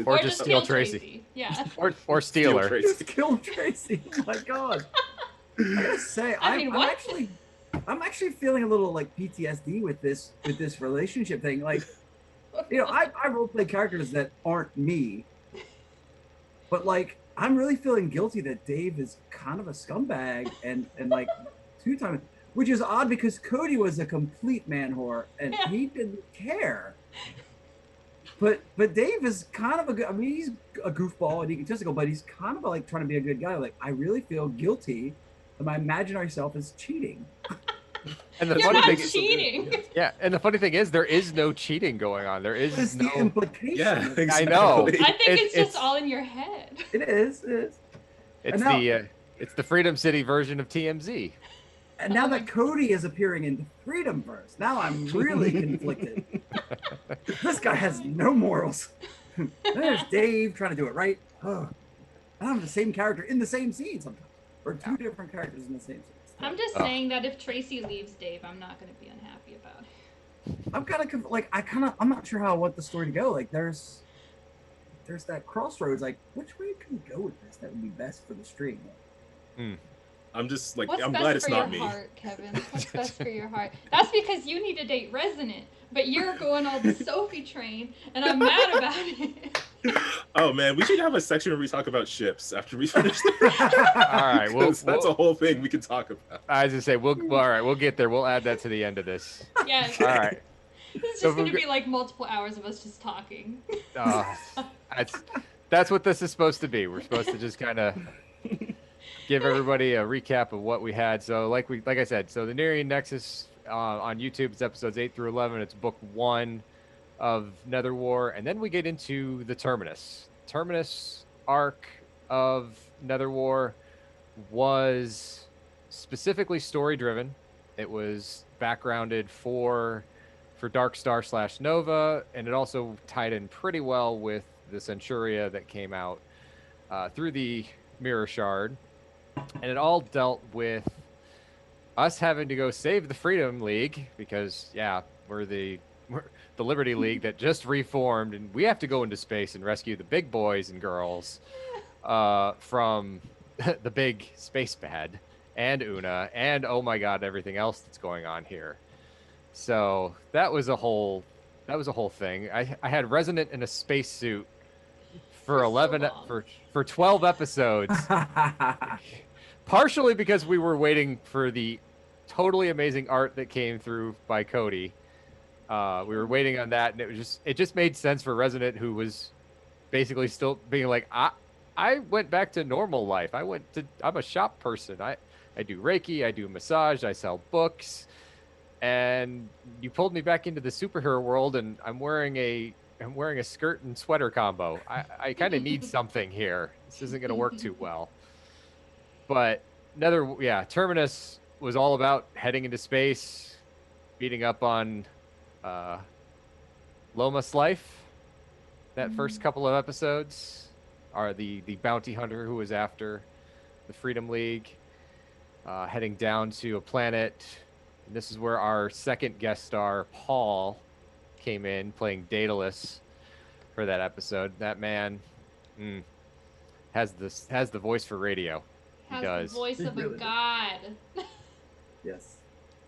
Or Or just just steal kill Tracy. Yeah. or steal her. Tracy. Just kill Tracy. Oh my god. I gotta say, I mean, what? I'm actually feeling a little like PTSD with this relationship thing. Like, you know, I roleplay characters that aren't me, but like I'm really feeling guilty that Dave is kind of a scumbag and like 2 times, which is odd because Cody was a complete man whore and he didn't care. But Dave is kind of a good. I mean, he's a goofball and egotistical, but he's kind of like trying to be a good guy. Like, I really feel guilty that my imaginary self is cheating. And the You're funny not thing cheating. yeah, and the funny thing is there is no cheating going on. There It's is the no implication. Yeah, exactly. I know. I think it's It's- just all in your head. It is. It is. it's the Freedom City version of TMZ. And now that Cody is appearing in the Freedomverse, now I'm really conflicted. This guy has no morals. There's Dave trying to do it right. Oh, I'm the same character in the same scene sometimes, or 2 different characters in the same scene. I'm just saying that if Tracy leaves Dave, I'm not going to be unhappy about it. I'm kind of like I'm not sure how I want the story to go. Like there's that crossroads. Like which way can we go with this? That would be best for the stream. I'm just like, What's I'm best glad it's for not your me. heart, Kevin? What's best for your heart? That's because you need to date Resonant, but you're going all the Sophie train, and I'm mad about it. Oh man, we should have a section where we talk about ships after we finish. All right, That's a whole thing we can talk about. I was gonna say all right, we'll get there. We'll add that to the end of this. Yeah. All right. It's So just going to we're be like multiple hours of us just talking. That's what this is supposed to be. We're supposed to just kind of give everybody a recap of what we had. So like I said, so the Nerium Nexus on YouTube, it's episodes 8 through 11. It's book 1 of Netherwar, and then we get into the Terminus arc of Netherwar was specifically story driven. It was backgrounded for Darkstar / Nova, and it also tied in pretty well with the Centuria that came out through the Mirror Shard, and it all dealt with us having to go save the Freedom League because we're the Liberty League that just reformed, and we have to go into space and rescue the big boys and girls from the big space bad and Una and oh my god, everything else that's going on here. So that was a whole thing. I had Resonant in a spacesuit for 12 episodes, partially because we were waiting for the totally amazing art that came through by Cody. We were waiting on that, and it just made sense for Resonant, who was basically still being like, I went back to normal life. I'm a shop person. I do Reiki, I do massage, I sell books, and you pulled me back into the superhero world, and I'm wearing a skirt and sweater combo. I kind of need something here. This isn't going to work too well. But Terminus was all about heading into space, beating up on Lomas Life. That first couple of episodes are the bounty hunter who was after the Freedom League, heading down to a planet. And this is where our second guest star, Paul, came in playing Daedalus for that episode. That man has the voice for radio. He does. The voice of a really god. Yes.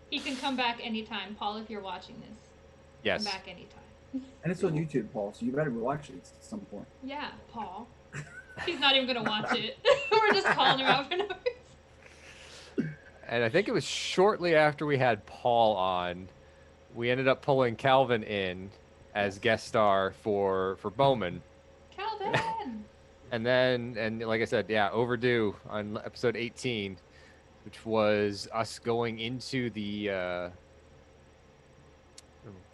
He can come back anytime, Paul, if you're watching this. Yes. Come back anytime. And it's on YouTube, Paul, so you better watch it at some point. Yeah, Paul. He's not even going to watch it. We're just calling him out for no reason. And I think it was shortly after we had Paul on, we ended up pulling Calvin in as guest star for Bowman. Calvin! And then, and like I said, yeah, overdue on episode 18, which was us going into the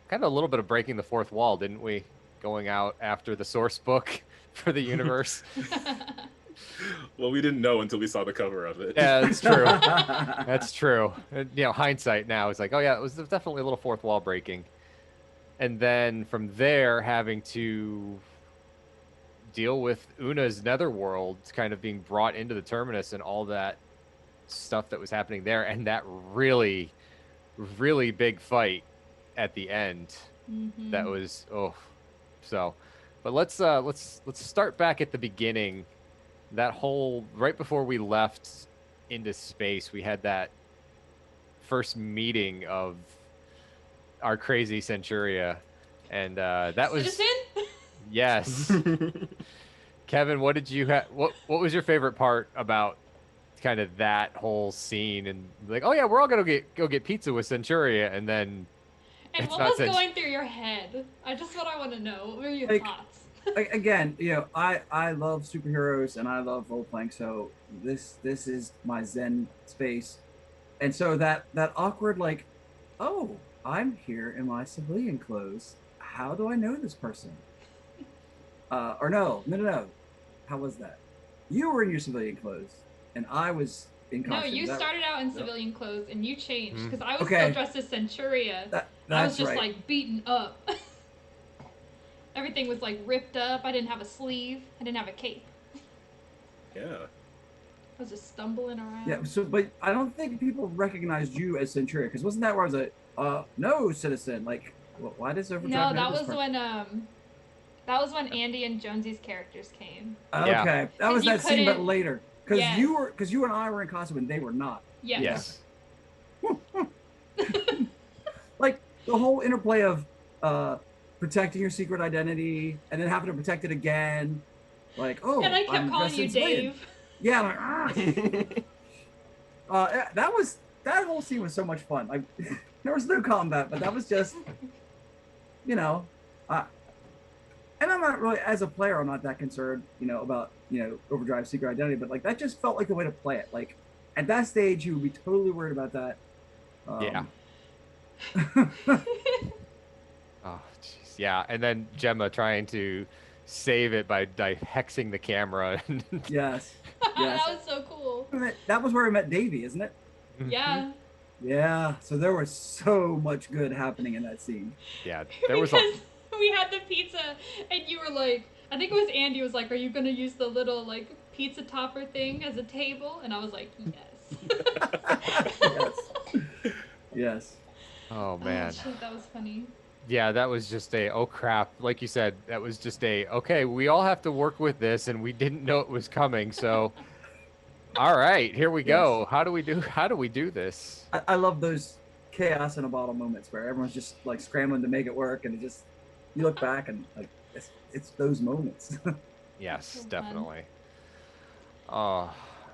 kind of a little bit of breaking the fourth wall, didn't we? Going out after the source book for the universe. Well, we didn't know until we saw the cover of it. Yeah, that's true. That's true. And, hindsight now is like, oh yeah, it was definitely a little fourth wall breaking. And then from there, having to deal with Una's netherworld kind of being brought into the terminus and all that stuff that was happening there, and that really, really big fight at the end. Mm-hmm. That was so. But let's start back at the beginning. That whole right before we left into space, we had that first meeting of our crazy Centuria, and that was Citizen? yes. Kevin, what did you have? What was your favorite part about kind of that whole scene? And like, oh yeah, we're all gonna go get pizza with Centuria, and then And it's what not was Cent- going through your head? That's what I want to know. What were your Like, thoughts? Again, I love superheroes and I love role playing, so this is my zen space. And so that awkward, like, oh, I'm here in my civilian clothes. How do I know this person? Or no. How was that? You were in your civilian clothes, and I was in No, costume. you started out in civilian clothes and you changed because I was Okay. still dressed as Centuria. I was That's just right. like beaten up. Everything was like ripped up. I didn't have a sleeve. I didn't have a cape. Yeah. I was just stumbling around. Yeah. So, but I don't think people recognized you as Centuria, because wasn't that where I was like, no, citizen? Like, why does Overdrive No, know that this was part? when Andy and Jonesy's characters came. Okay, Yeah. that was You that scene, but couldn't- later, because Yes. you and I were in costume and they were not. Yes. Like the whole interplay of protecting your secret identity and then having to protect it again. Like, oh, And I kept I'm calling dressed you in civilian. Dave. Yeah, like, that whole scene was so much fun. Like, there was no combat, but that was just, and I'm not really, as a player, I'm not that concerned, about Overdrive secret identity, but like that just felt like the way to play it. Like at that stage, you would be totally worried about that. Yeah. Oh, jeez. Yeah. And then Gemma trying to save it by hexing the camera. Yes. That Yes. was so cool. That was where we met Davey, isn't it? Yeah. Yeah. So there was so much good happening in that scene. Yeah. There was Because we had the pizza and you were like, I think it was Andy was like, are you going to use the little like pizza topper thing as a table? And I was like, yes. Yes. Yes. Oh man. Oh, shit, that was funny. Yeah, that was just oh crap. Like you said, that was just okay, we all have to work with this and we didn't know it was coming. So all right, here we go. How do we do this? I love those chaos in a bottle moments where everyone's just like scrambling to make it work, and you look back and like it's those moments. Yes, So fun. definitely. Oh,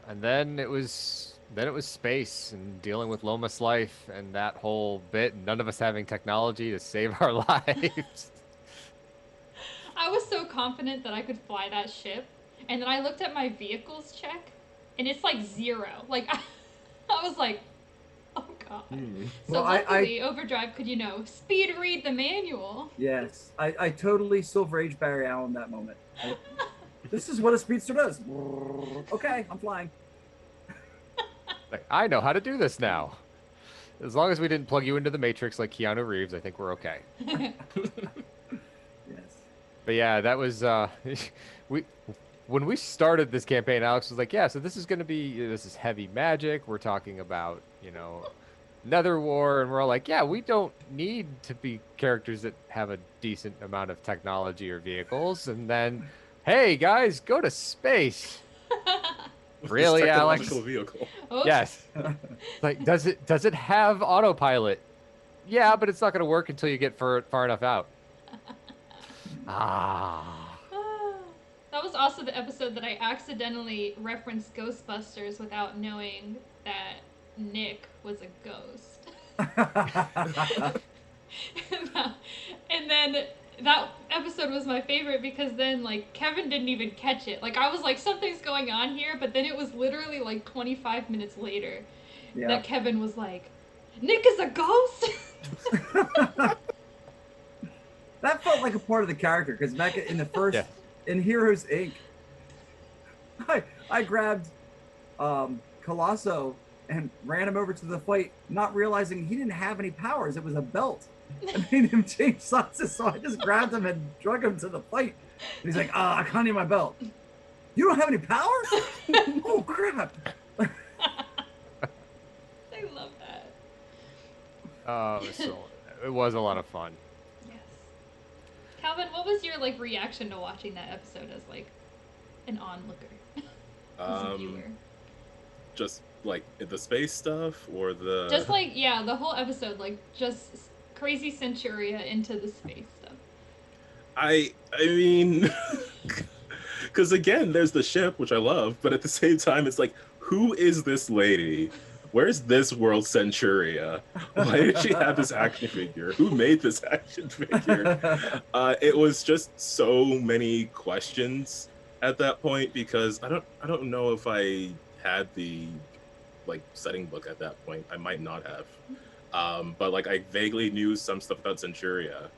and then it was space and dealing with Lomas life and that whole bit, and none of us having technology to save our lives. I was so confident that I could fly that ship. And then I looked at my vehicles check and it's like 0. Like, I was like, oh god. So Well, luckily, Overdrive could, speed read the manual. Yes, I totally Silver Age Barry Allen that moment. This is what a speedster does. Okay, I'm flying. Like, I know how to do this now. As long as we didn't plug you into the Matrix like Keanu Reeves, I think we're okay. Yes. But yeah, that was when we started this campaign, Alex was like, yeah, so this is heavy magic. We're talking about, Netherwar, and we're all like, yeah, we don't need to be characters that have a decent amount of technology or vehicles. And then, hey guys, go to space. With Really, this Alex? technological vehicle. Oops. Yes. Like, does it have autopilot? Yeah, but it's not going to work until you get far enough out. That was also the episode that I accidentally referenced Ghostbusters without knowing that Nick was a ghost. And then that episode was my favorite because then like Kevin didn't even catch it. Like I was like something's going on here, but then it was literally like 25 minutes later that Kevin was like, Nick is a ghost. That felt like a part of the character because back in the first in Heroes Inc. I grabbed Colosso and ran him over to the fight, not realizing he didn't have any powers. It was a belt. I made him change sizes, so I just grabbed him and drug him to the fight. And he's like, I can't need my belt. You don't have any powers? Oh, crap. I love that. So it was a lot of fun. Yes. Calvin, what was your like reaction to watching that episode as like an onlooker? As a viewer? Just like the space stuff or the... Just like, yeah, the whole episode, like just crazy Centuria into the space stuff. I mean, because again, there's the ship, which I love, but at the same time, it's like, who is this lady? Where's this world Centuria? Why did she have this action figure? Who made this action figure? It was just so many questions at that point because I don't know if I had the like setting book at that point. I might not have. But like I vaguely knew some stuff about Centuria.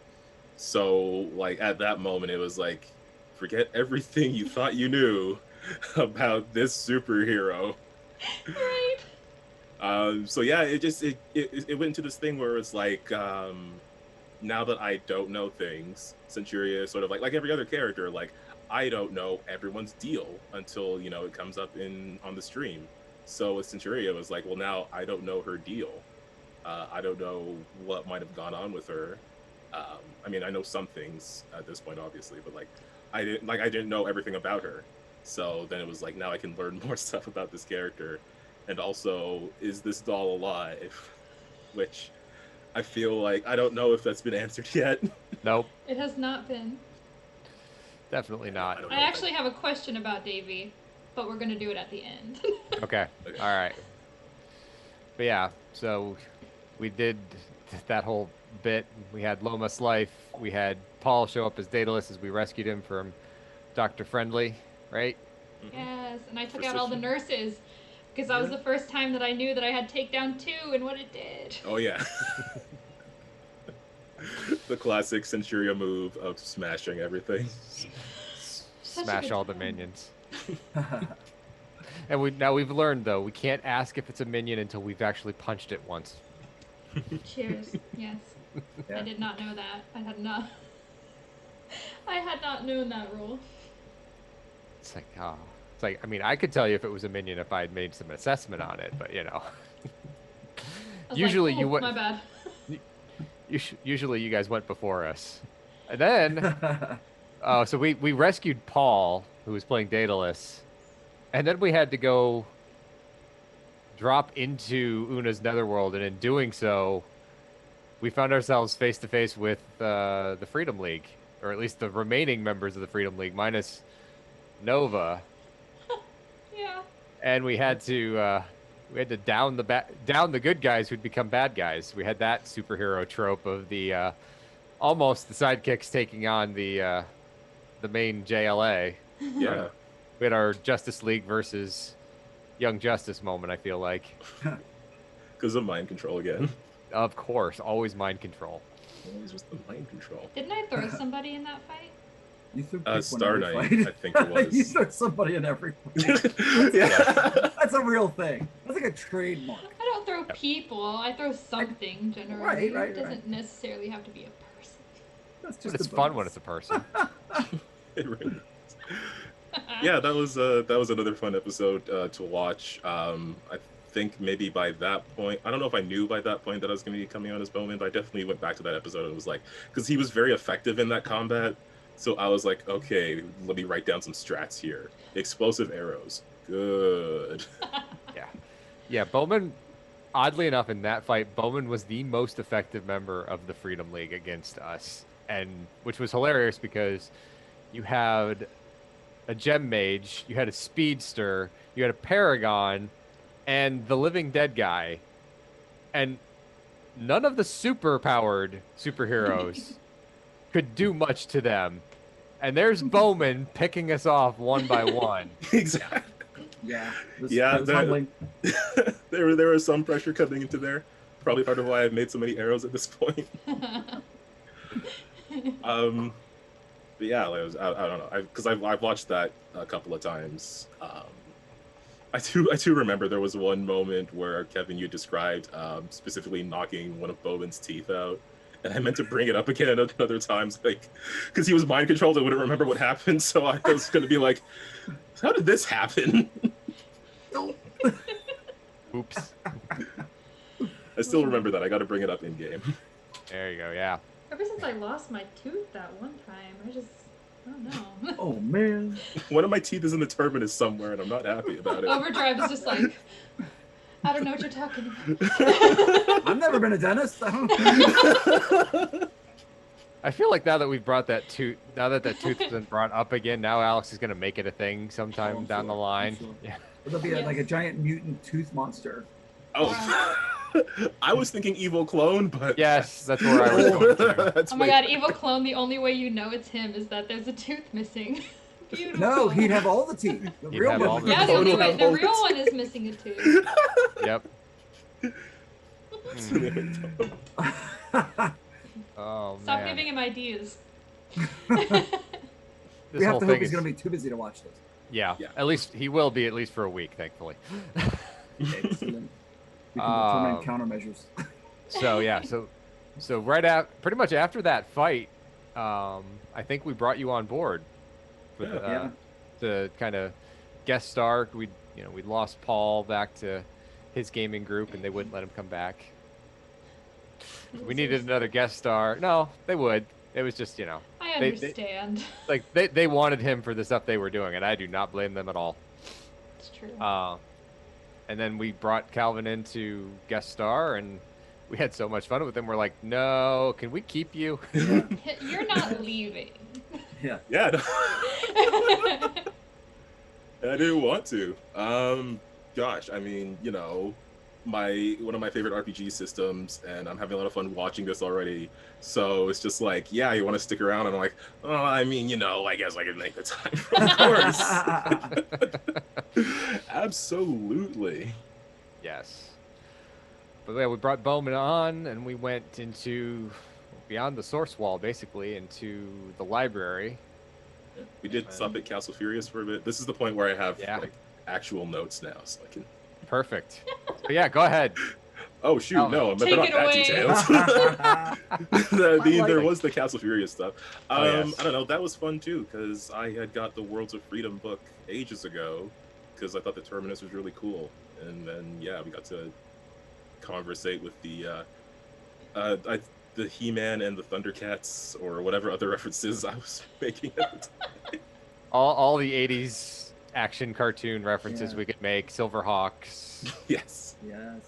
So like at that moment it was like, forget everything you thought you knew about this superhero. Right. So yeah, it went into this thing where it's like, now that I don't know things, Centuria is sort of like every other character, like I don't know everyone's deal until, you know, it comes up on the stream. So with Centuria, it was like, well, now I don't know her deal. I don't know what might have gone on with her. I mean, I know some things at this point, obviously, but like I didn't know everything about her. So then it was like, now I can learn more stuff about this character. And also, is this doll alive? Which I feel like I don't know if that's been answered yet. Nope. It has not been. Definitely not. I actually have a question about Davey, but we're going to do it at the end. Okay. All right. But yeah, so we did that whole bit. We had Lomas Life. We had Paul show up as Daedalus as we rescued him from Dr. Friendly, right? Yes, and I took out all the nurses because that was the first time that I knew that I had takedown 2 and what it did. Oh, yeah. The classic Centuria move of smashing everything. Smash all the minions. And we've learned though, we can't ask if it's a minion until we've actually punched it once. Cheers. Yes. Yeah. I did not know that. I had not known that rule. It's like, I mean, I could tell you if it was a minion if I had made some assessment on it, but you know. Usually you went. My bad. Usually you guys went before us. And then, so we rescued Paul, who was playing Daedalus, and then we had to go drop into Una's netherworld, and in doing so, we found ourselves face to face with the Freedom League, or at least the remaining members of the Freedom League, minus Nova. Yeah. And we had to down the good guys who'd become bad guys. We had that superhero trope of the almost the sidekicks taking on the main JLA. Yeah. We had our Justice League versus Young Justice moment, I feel like. Because of mind control again. Of course, always mind control. Always just the mind control. Didn't I throw somebody in that fight? You threw Star Knight, I think it was. You throw somebody in every fight. Yeah. That's a real thing. That's like a trademark. I don't throw people. I throw something generally. Right, it doesn't necessarily have to be a person. That's just It's fun when it's a person. It really is. Yeah, that was another fun episode to watch. I think maybe by that point, I don't know if I knew by that point that I was going to be coming on as Bowman, but I definitely went back to that episode and was like, because he was very effective in that combat. So I was like, okay, let me write down some strats here. Explosive arrows, good. Yeah. Bowman. Oddly enough, in that fight, Bowman was the most effective member of the Freedom League against us, and which was hilarious because you had a gem mage, you had a speedster, you had a paragon, and the living dead guy, and none of the super powered superheroes could do much to them. And there's Bowman picking us off one by one. Exactly. Yeah. Yeah, That was humbling. there was some pressure coming into there. Probably part of why I've made so many arrows at this point. But yeah, like I don't know, because I've watched that a couple of times. I do remember there was one moment where Kevin, you described specifically knocking one of Bowman's teeth out, and I meant to bring it up again at other times, like because he was mind controlled, I wouldn't remember what happened, so I was going to be like, how did this happen? Oops. I still remember that. I got to bring it up in game. There you go. Yeah. Ever since I lost my tooth that one time, I don't know. Oh man. One of my teeth is in the terminus somewhere, and I'm not happy about it. Overdrive is just like, I don't know what you're talking about. I've never been a dentist. I feel like now that we've brought that tooth, now that tooth has been brought up again, now Alex is going to make it a thing sometime down the line. Sure. Yeah. It'll be like a giant mutant tooth monster. Oh. I was thinking evil clone, but Yes, that's where I was going to. That's Oh my way- god, evil clone, the only way you know it's him is that there's a tooth missing. Beautiful. No, he'd have all the teeth. The He'd real have one. all the Yeah, the, Clone only will way, have the all real the one is missing a tooth. Yep. Oh Stop man. giving him ideas. This We have whole to hope thing he's is, going to be too busy to watch this. yeah, Yeah. at least he will be, at least for a week, thankfully. Excellent. We can determine countermeasures. So yeah, so right pretty much after that fight, I think we brought you on board with, Yeah. to kind of guest star. We'd lost Paul back to his gaming group, and they wouldn't let him come back. We needed another guest star. No, they would. It was just, I they- understand. like they wanted him for the stuff they were doing, and I do not blame them at all. It's true. And then we brought Calvin in to guest star, and we had so much fun with him. We're like, no, can we keep you? You're not leaving. Yeah. Yeah, no. I didn't want to. Gosh, I mean, one of my favorite RPG systems, and I'm having a lot of fun watching this already. So it's just like, yeah, you want to stick around? And I'm like, oh, I mean, I guess I could make the time. Of course. Absolutely. Yes. But yeah, we brought Bowman on, and we went into beyond the source wall, basically, into the library. We did stop at Castle Furious for a bit. This is the point where I have Yeah. like actual notes now, so I can. Perfect. So yeah, go ahead. Oh shoot, Oh. no, but Take they're not it that away. detailed. There like- was the Castle Furious stuff. Oh, yes. I don't know, that was fun too, because I had got the Worlds of Freedom book ages ago, because I thought the Terminus was really cool. And then yeah, we got to conversate with the He-Man and the Thundercats, or whatever other references I was making at the time. All the 80s action cartoon references Yeah. we could make. Silverhawks. Yes. Yes.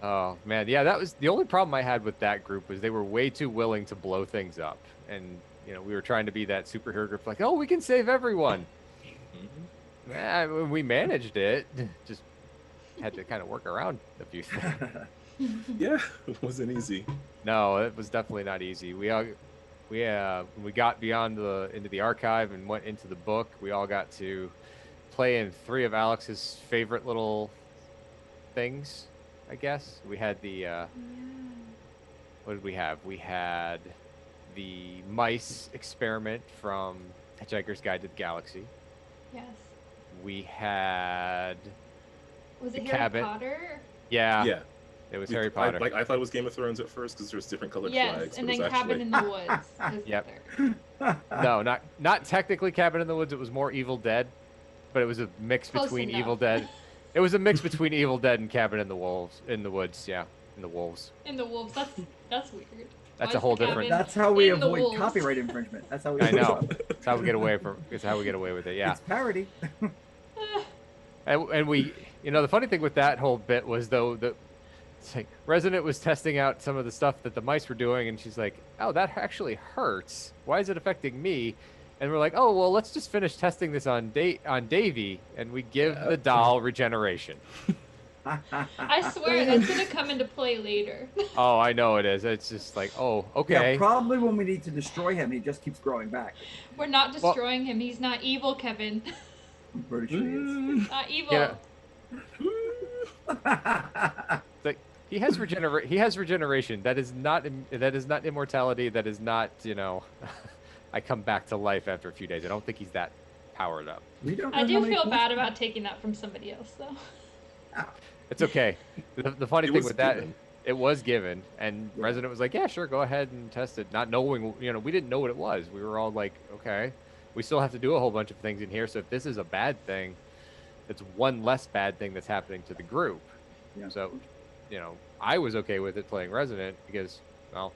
Oh man, yeah, that was the only problem I had with that group, was they were way too willing to blow things up. And we were trying to be that superhero group, like, oh, we can save everyone. We managed it. Just had to kind of work around a few things. Yeah, it wasn't easy. No, it was definitely not easy. When we got beyond into the archive and went into the book, we all got to play in 3 of Alex's favorite little things, I guess. We had the what did we have? We had the mice experiment from Hitchhiker's Guide to the Galaxy. Yes. We had Was it The Harry cabin. Potter? yeah, Yeah. it was Harry Potter. I thought it was Game of Thrones at first because there's different colored Yes, flags. and but it then was Cabin actually... in the Woods. Was Yep. the third. No, not technically Cabin in the Woods. It was more Evil Dead, but it was a mix Close between enough. Evil Dead. It was a mix between Evil Dead and Cabin in the Woods. Yeah, in the wolves. In the Wolves. That's weird. That's Why a is whole the different- That's how we in the avoid wolves? copyright infringement. That's how we. I know. It's how we get away from. It's how we get away with it. Yeah, It's parody. and we, the funny thing with that whole bit was though that. It's like Resident was testing out some of the stuff that the mice were doing, and she's like, "Oh, that actually hurts. Why is it affecting me?" And we're like, "Oh, well, let's just finish testing this on Davy, and we give the doll regeneration." I swear that's gonna come into play later. Oh, I know it is. It's just like, oh, Yeah, okay. probably when we need to destroy him, he just keeps growing back. We're not destroying him. He's not evil, Kevin. I'm pretty sure he is. Mm. Not evil. Yeah. It's like he has regeneration. That is not immortality. That is not, I come back to life after a few days. I don't think he's that powered up. We don't I know do how many feel points- bad about taking that from somebody else, though. It's okay. The funny It thing was with that, given. it was given, and Yeah. Resident was like, "Yeah, sure, go ahead and test it," not knowing, we didn't know what it was. We were all like, "Okay, we still have to do a whole bunch of things in here. So if this is a bad thing, it's one less bad thing that's happening to the group." Yeah. So, I was okay with it playing Resident because, well,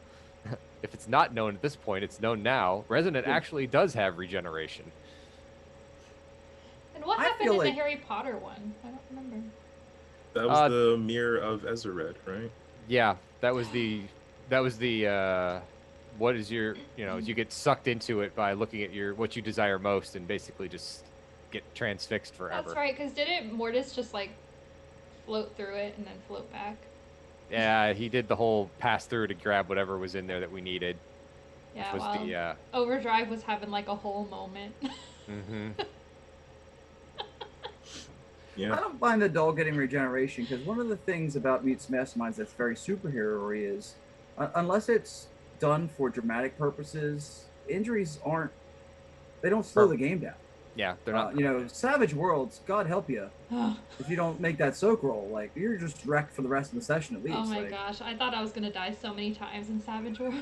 if it's not known at this point, it's known now. Resident Yeah. actually does have regeneration. And what I happened feel in like- the Harry Potter one? I don't remember. That was the mirror of Ezrered, right? Yeah, that was the what is your, you get sucked into it by looking at what you desire most and basically just get transfixed forever. That's right, because didn't Mortis just like float through it and then float back? Yeah, he did the whole pass through to grab whatever was in there that we needed. Yeah, Which was well, the Overdrive was having like a whole moment. mhm. I Yeah. don't mind the doll getting regeneration because one of the things about Mutants Masterminds that's very superhero-y is, unless it's done for dramatic purposes, injuries they don't slow the game down. Yeah, they're not. Savage Worlds, God help you, if you don't make that soak roll, like you're just wrecked for the rest of the session at least. Oh my like, gosh, I thought I was gonna die so many times in Savage World.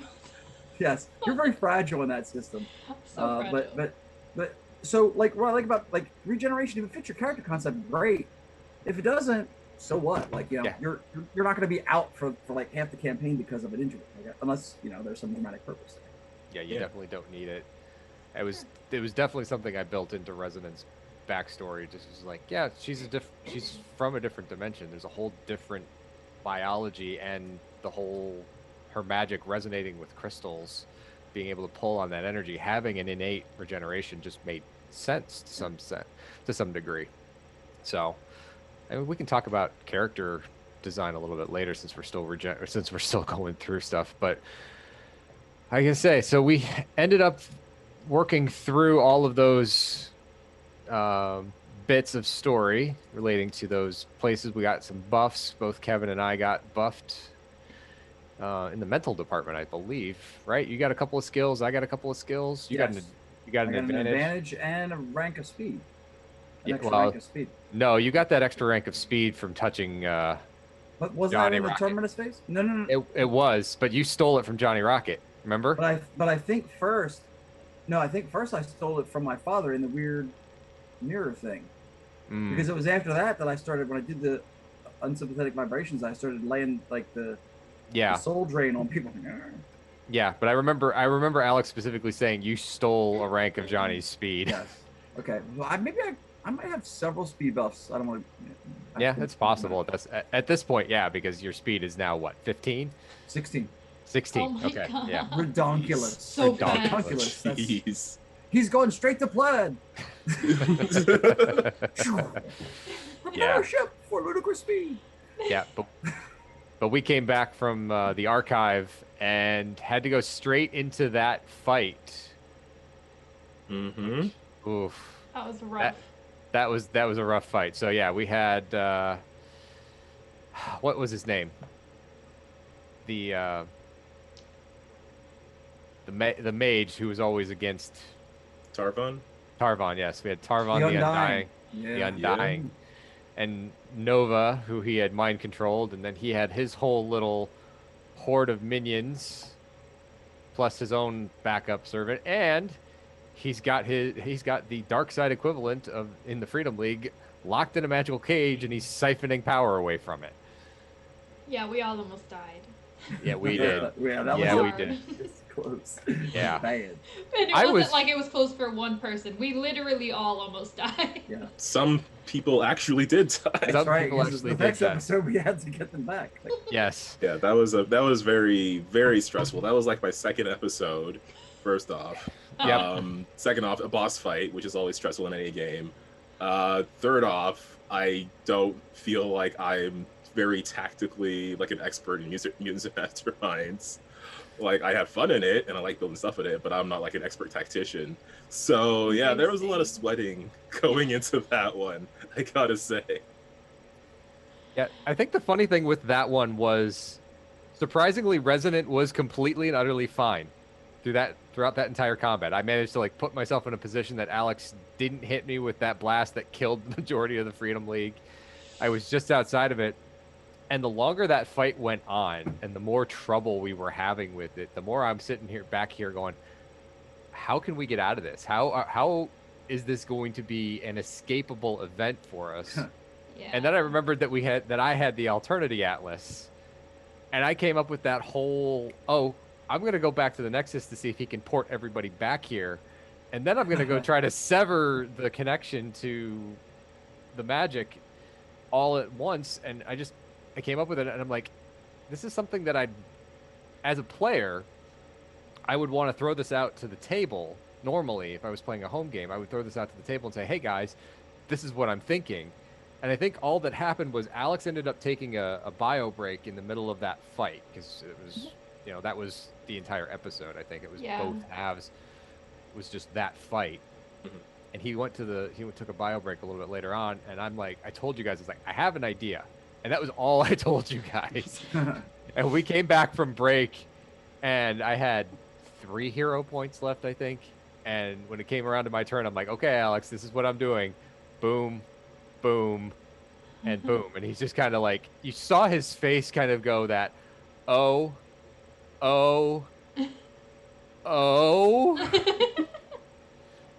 Yes, you're very fragile in that system. So fragile. But so like what I like about like regeneration, if it fits your character concept, great. If it doesn't, so what? Like Yeah. you're not going to be out for like half the campaign because of an injury, unless there's some dramatic purpose there. Yeah, you Yeah. definitely don't need it. It was definitely something I built into Resonance backstory. Just was like, yeah, she's from a different dimension. There's a whole different biology, and her magic resonating with crystals, being able to pull on that energy, having an innate regeneration just made sense to some degree. So, I mean, we can talk about character design a little bit later since we're still going through stuff. But I can say, so we ended up working through all of those bits of story relating to those places. We got some buffs. Both Kevin and I got buffed in the mental department, I believe. Right? You got a couple of skills. I got a couple of skills. You got Yes. you got I an got advantage. and a rank of speed. An Yeah, extra well, rank of speed. No, you got that extra rank of speed from touching. But wasn't Johnny that in the Rocket. terminus phase? No. It was, but you stole it from Johnny Rocket. Remember? But I think first I stole it from my father in the weird mirror thing. Mm. Because it was after that I started, when I did the unsympathetic vibrations, I started laying like the soul drain on people. Yeah, but I remember Alex specifically saying you stole a rank of Johnny's speed. Yes. Okay. Well, I might have several speed buffs. I don't want to. Yeah, it's possible at this point. Yeah, because your speed is now what, 15? 16. 16. Oh my Okay. God. Yeah. Redonkulous. So Redonkulous. That's- Jeez. He's going straight to plaid. Prepare ship for ludicrous speed. Yeah, but we came back from the archive and had to go straight into that fight. Mm-hmm. Oof. That was rough. That was a rough fight. So yeah, we had what was his name? The mage who was always against Tarvon? Tarvon. Yes, we had Tarvon the Undying, the Undying, and Nova, who he had mind controlled, and then he had his whole little horde of minions, plus his own backup servant, and he's got the dark side equivalent of in the Freedom League locked in a magical cage, and he's siphoning power away from it. Yeah, we all almost died. Yeah, we did. Yeah, that Yeah, was we hard. did. It's close. Yeah. Bad. And it I wasn't was- like it was close for one person. We literally all almost died. Yeah. Some people actually did die. That's Some right. people 'cause actually the did next that. episode we had to get them back. Like, Yes. Yeah, that was very, very stressful. That was like my second episode, first off. Yep. Second off, a boss fight, which is always stressful in any game. Third off, I don't feel like I'm very tactically like an expert in mutants and masterminds. Like I have fun in it and I like building stuff in it, but I'm not like an expert tactician. So yeah, there was a lot of sweating going into that one, I gotta say. Yeah, I think the funny thing with that one was, surprisingly, Resonant was completely and utterly fine throughout that entire combat. I managed to like put myself in a position that Alex didn't hit me with that blast that killed the majority of the Freedom League. I was just outside of it. And the longer that fight went on and the more trouble we were having with it, the more I'm sitting back here going, how can we get out of this? How is this going to be an escapable event for us? Yeah. And then I remembered that I had the Alternity Atlas. And I came up with that whole, I'm going to go back to the Nexus to see if he can port everybody back here. And then I'm going to go try to sever the connection to the magic all at once. And I came up with it, and I'm like, this is something that as a player, I would want to throw this out to the table. Normally, if I was playing a home game, I would throw this out to the table and say, hey guys, this is what I'm thinking. And I think all that happened was Alex ended up taking a bio break in the middle of that fight, because it was, that was the entire episode. I think it was both halves. It was just that fight. Mhm. And he took a bio break a little bit later on, and I'm like, I told you guys, it's like, I have an idea. And that was all I told you guys. And we came back from break, and I had 3 hero points left, I think. And when it came around to my turn, I'm like, okay, Alex, this is what I'm doing. Boom, boom, and boom. And he's just kind of like, you saw his face kind of go that, oh.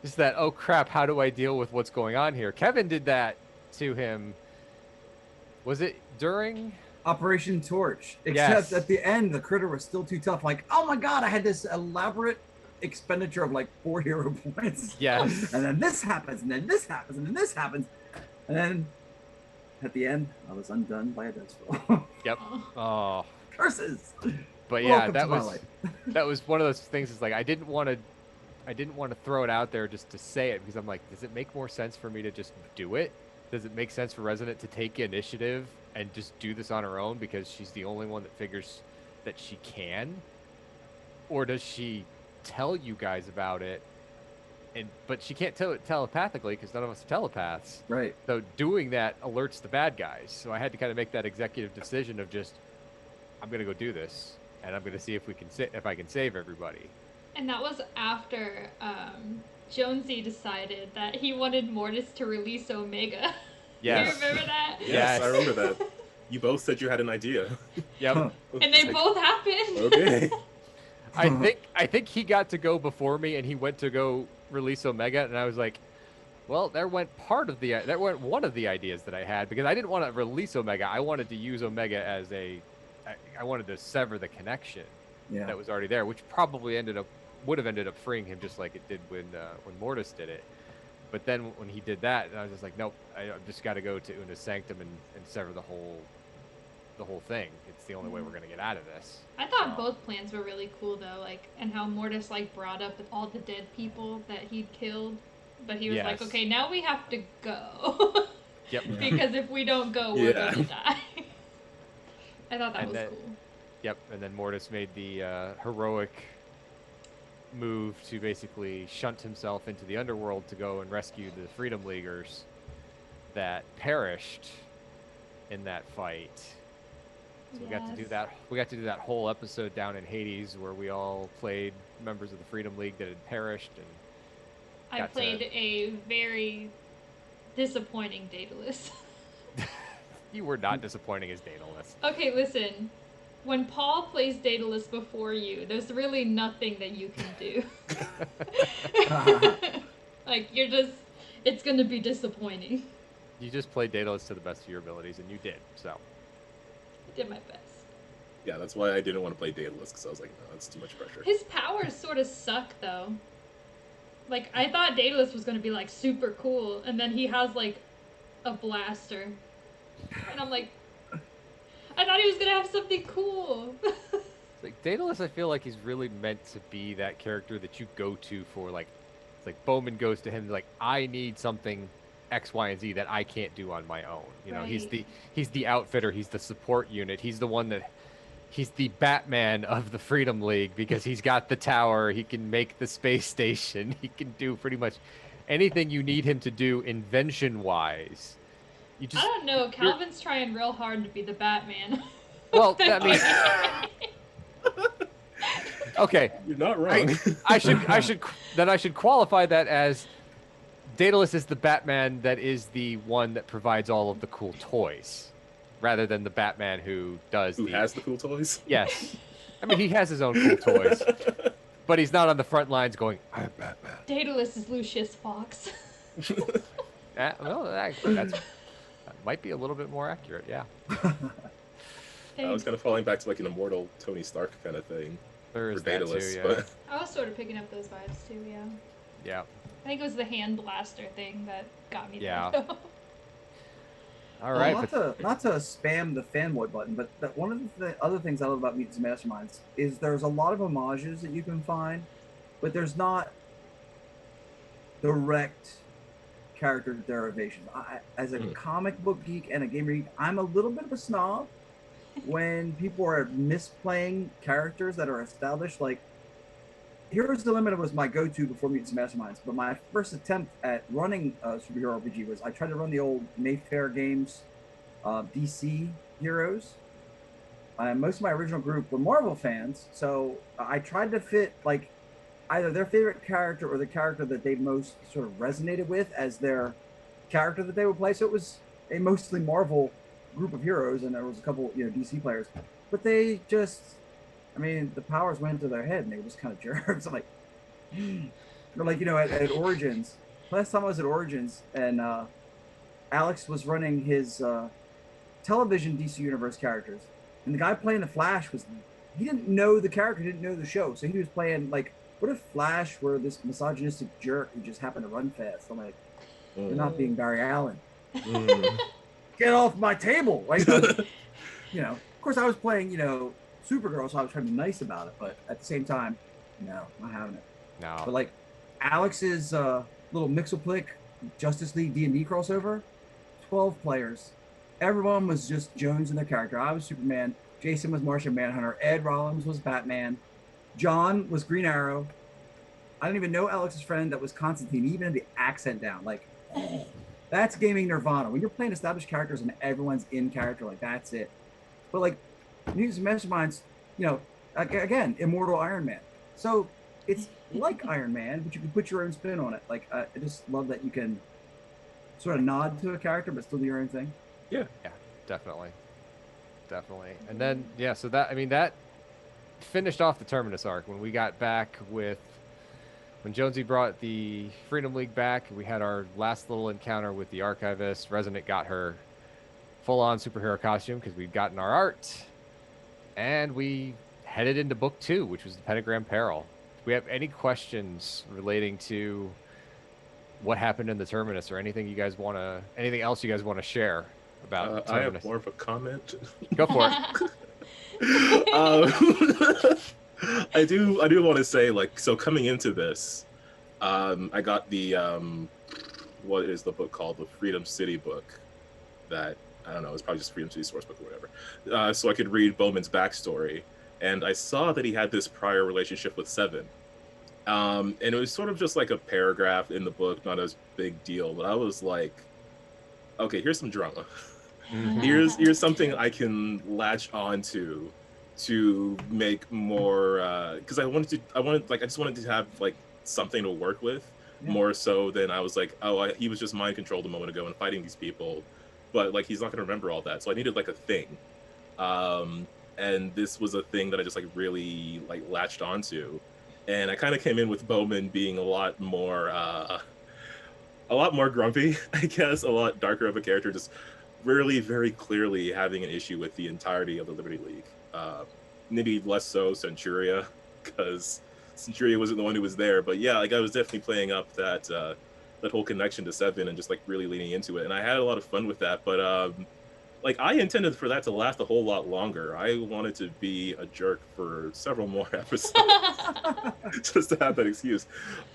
Just that, oh crap, how do I deal with what's going on here? Kevin did that to him. Was it during Operation Torch? Yes. Except at the end, the critter was still too tough. Like, oh my god, I had this elaborate expenditure of like 4 hero points. Yes. And then this happens, and then this happens, and then this happens. And then at the end, I was undone by a dice roll. Yep. Oh. Curses. But yeah, Welcome to my that life. that was one of those things. Is like I didn't want to throw it out there just to say it, because I'm like, does it make more sense for me to just do it? Does it make sense for Resonant to take initiative and just do this on her own because she's the only one that figures that she can? Or does she tell you guys about it, but she can't tell it telepathically because none of us are telepaths. Right. So doing that alerts the bad guys. So I had to kind of make that executive decision of just, I'm going to go do this, and I'm going to see if I can save everybody. And that was after Jonesy decided that he wanted Mortis to release Omega. Yes. Do you remember that? Yes, I remember that. You both said you had an idea. Yep. And they both happened. Okay. I think he got to go before me, and he went to go release Omega, and I was like, well, there went one of the ideas that I had, because I didn't want to release Omega. I wanted to use Omega as I wanted to sever the connection that was already there, which probably would have ended up freeing him, just like it did when Mortis did it. But then when he did that, I was just like, nope, I've just got to go to Una's Sanctum and sever the whole thing. It's the only way we're going to get out of this. I thought both plans were really cool though, like, and how Mortis like brought up all the dead people that he'd killed, but he was like, okay, now we have to go. Yep. Because if we don't go, we're gonna die. I thought that was cool. Yep, and then Mortis made the heroic move to basically shunt himself into the underworld to go and rescue the Freedom Leaguers that perished in that fight. So we got to do that. We got to do that whole episode down in Hades, where we all played members of the Freedom League that had perished. And I played a very disappointing Daedalus. You were not disappointing as Daedalus. Okay, listen. When Paul plays Daedalus before you, there's really nothing that you can do. Like, it's gonna be disappointing. You just played Daedalus to the best of your abilities, and you did, so. I did my best. Yeah, that's why I didn't want to play Daedalus, because I was like, no, that's too much pressure. His powers sort of suck, though. Like, I thought Daedalus was gonna be, like, super cool, and then he has, like, a blaster. And I'm like, I thought he was gonna have something cool. Like, Daedalus, I feel like he's really meant to be that character that you go to for, like, it's like Bowman goes to him, like, I need something X, Y, and Z that I can't do on my own. You know, Right. he's the outfitter, he's the support unit, he's the one that he's the Batman of the Freedom League because he's got the tower, he can make the space station, he can do pretty much anything you need him to do invention wise. You I just don't know. you're- Calvin's trying real hard to be the Batman. well, I mean, okay. You're not wrong. I should qualify that as Daedalus is the Batman that is the one that provides all of the cool toys, rather than the Batman who does Who has the cool toys? Yes. I mean, he has his own cool toys, but he's not on the front lines going, I'm Batman. Daedalus is Lucius Fox. Well, that might be a little bit more accurate, yeah. I was kind of falling back to like an immortal Tony Stark kind of thing. There is for that Daedalus, too, yeah. but I was sort of picking up those vibes too, yeah. Yeah. I think it was the hand blaster thing that got me Yeah. there. though. All right. Not to spam the fanboy button, but one of the other things I love about Mutants and Masterminds is there's a lot of homages that you can find, but there's not direct character derivations. As a comic book geek and a gamer geek, I'm a little bit of a snob when people are misplaying characters that are established. Like, Heroes Dilemma was my go-to before Mutants and Masterminds, but my first attempt at running a superhero RPG was I tried to run the old Mayfair Games DC heroes. Most of my original group were Marvel fans, so I tried to fit like either their favorite character or the character that they most sort of resonated with as their character that they would play. So it was a mostly Marvel group of heroes, and there was a couple, DC players, but they just, I mean, the powers went to their head, and they were just kind of jerks. I'm like, or like, at Origins. Last time I was at Origins, and Alex was running his television DC Universe characters, and the guy playing the Flash he didn't know the character, didn't know the show, so he was playing like, what if Flash were this misogynistic jerk who just happened to run fast? I'm like, you're not being Barry Allen. Get off my table! Like, of course I was playing, Supergirl, so I was trying to be nice about it, but at the same time, no, not having it. No. But like Alex's little Mixoplick Justice League D&D crossover, 12 players. Everyone was just Jones in their character. I was Superman. Jason was Martian Manhunter. Ed Rollins was Batman. John was Green Arrow. I didn't even know Alex's friend that was Constantine. He even had the accent down. Like, that's gaming nirvana. When you're playing established characters and everyone's in character, like, that's it. But like Mutants and Masterminds, again, Immortal Iron Man. So it's like Iron Man, but you can put your own spin on it. Like, I just love that you can sort of nod to a character, but still do your own thing. Yeah, definitely. And then, so that finished off the Terminus arc when we got back when Jonesy brought the Freedom League back. We had our last little encounter with the Archivist. Resonant got her full-on superhero costume because we'd gotten our art. And we headed into book 2, which was the Pentagram Peril. Do we have any questions relating to what happened in the Terminus or anything else you guys want to share about I Terminus? have more of a comment. Go for it. I do want to say, like, so coming into this, I got the what is the book called? The Freedom City book that, I don't know, it's probably just Freedom City source book or whatever. So I could read Bowman's backstory, and I saw that he had this prior relationship with Seven. And it was sort of just like a paragraph in the book, not a big deal, but I was like, okay, here's some drama. Here's something I can latch onto to make more, because I just wanted to have like something to work with, more so than I was like, he was just mind controlled a moment ago and fighting these people, but like he's not gonna remember all that, so I needed like a thing, and this was a thing that I just like really like latched onto, and I kind of came in with Bowman being a lot more grumpy, I guess, a lot darker of a character, just really very clearly having an issue with the entirety of the Liberty League. Maybe less so Centuria, because Centuria wasn't the one who was there, but yeah, like I was definitely playing up that whole connection to Seven and just like really leaning into it, and I had a lot of fun with that. But like I intended for that to last a whole lot longer. I wanted to be a jerk for several more episodes just to have that excuse.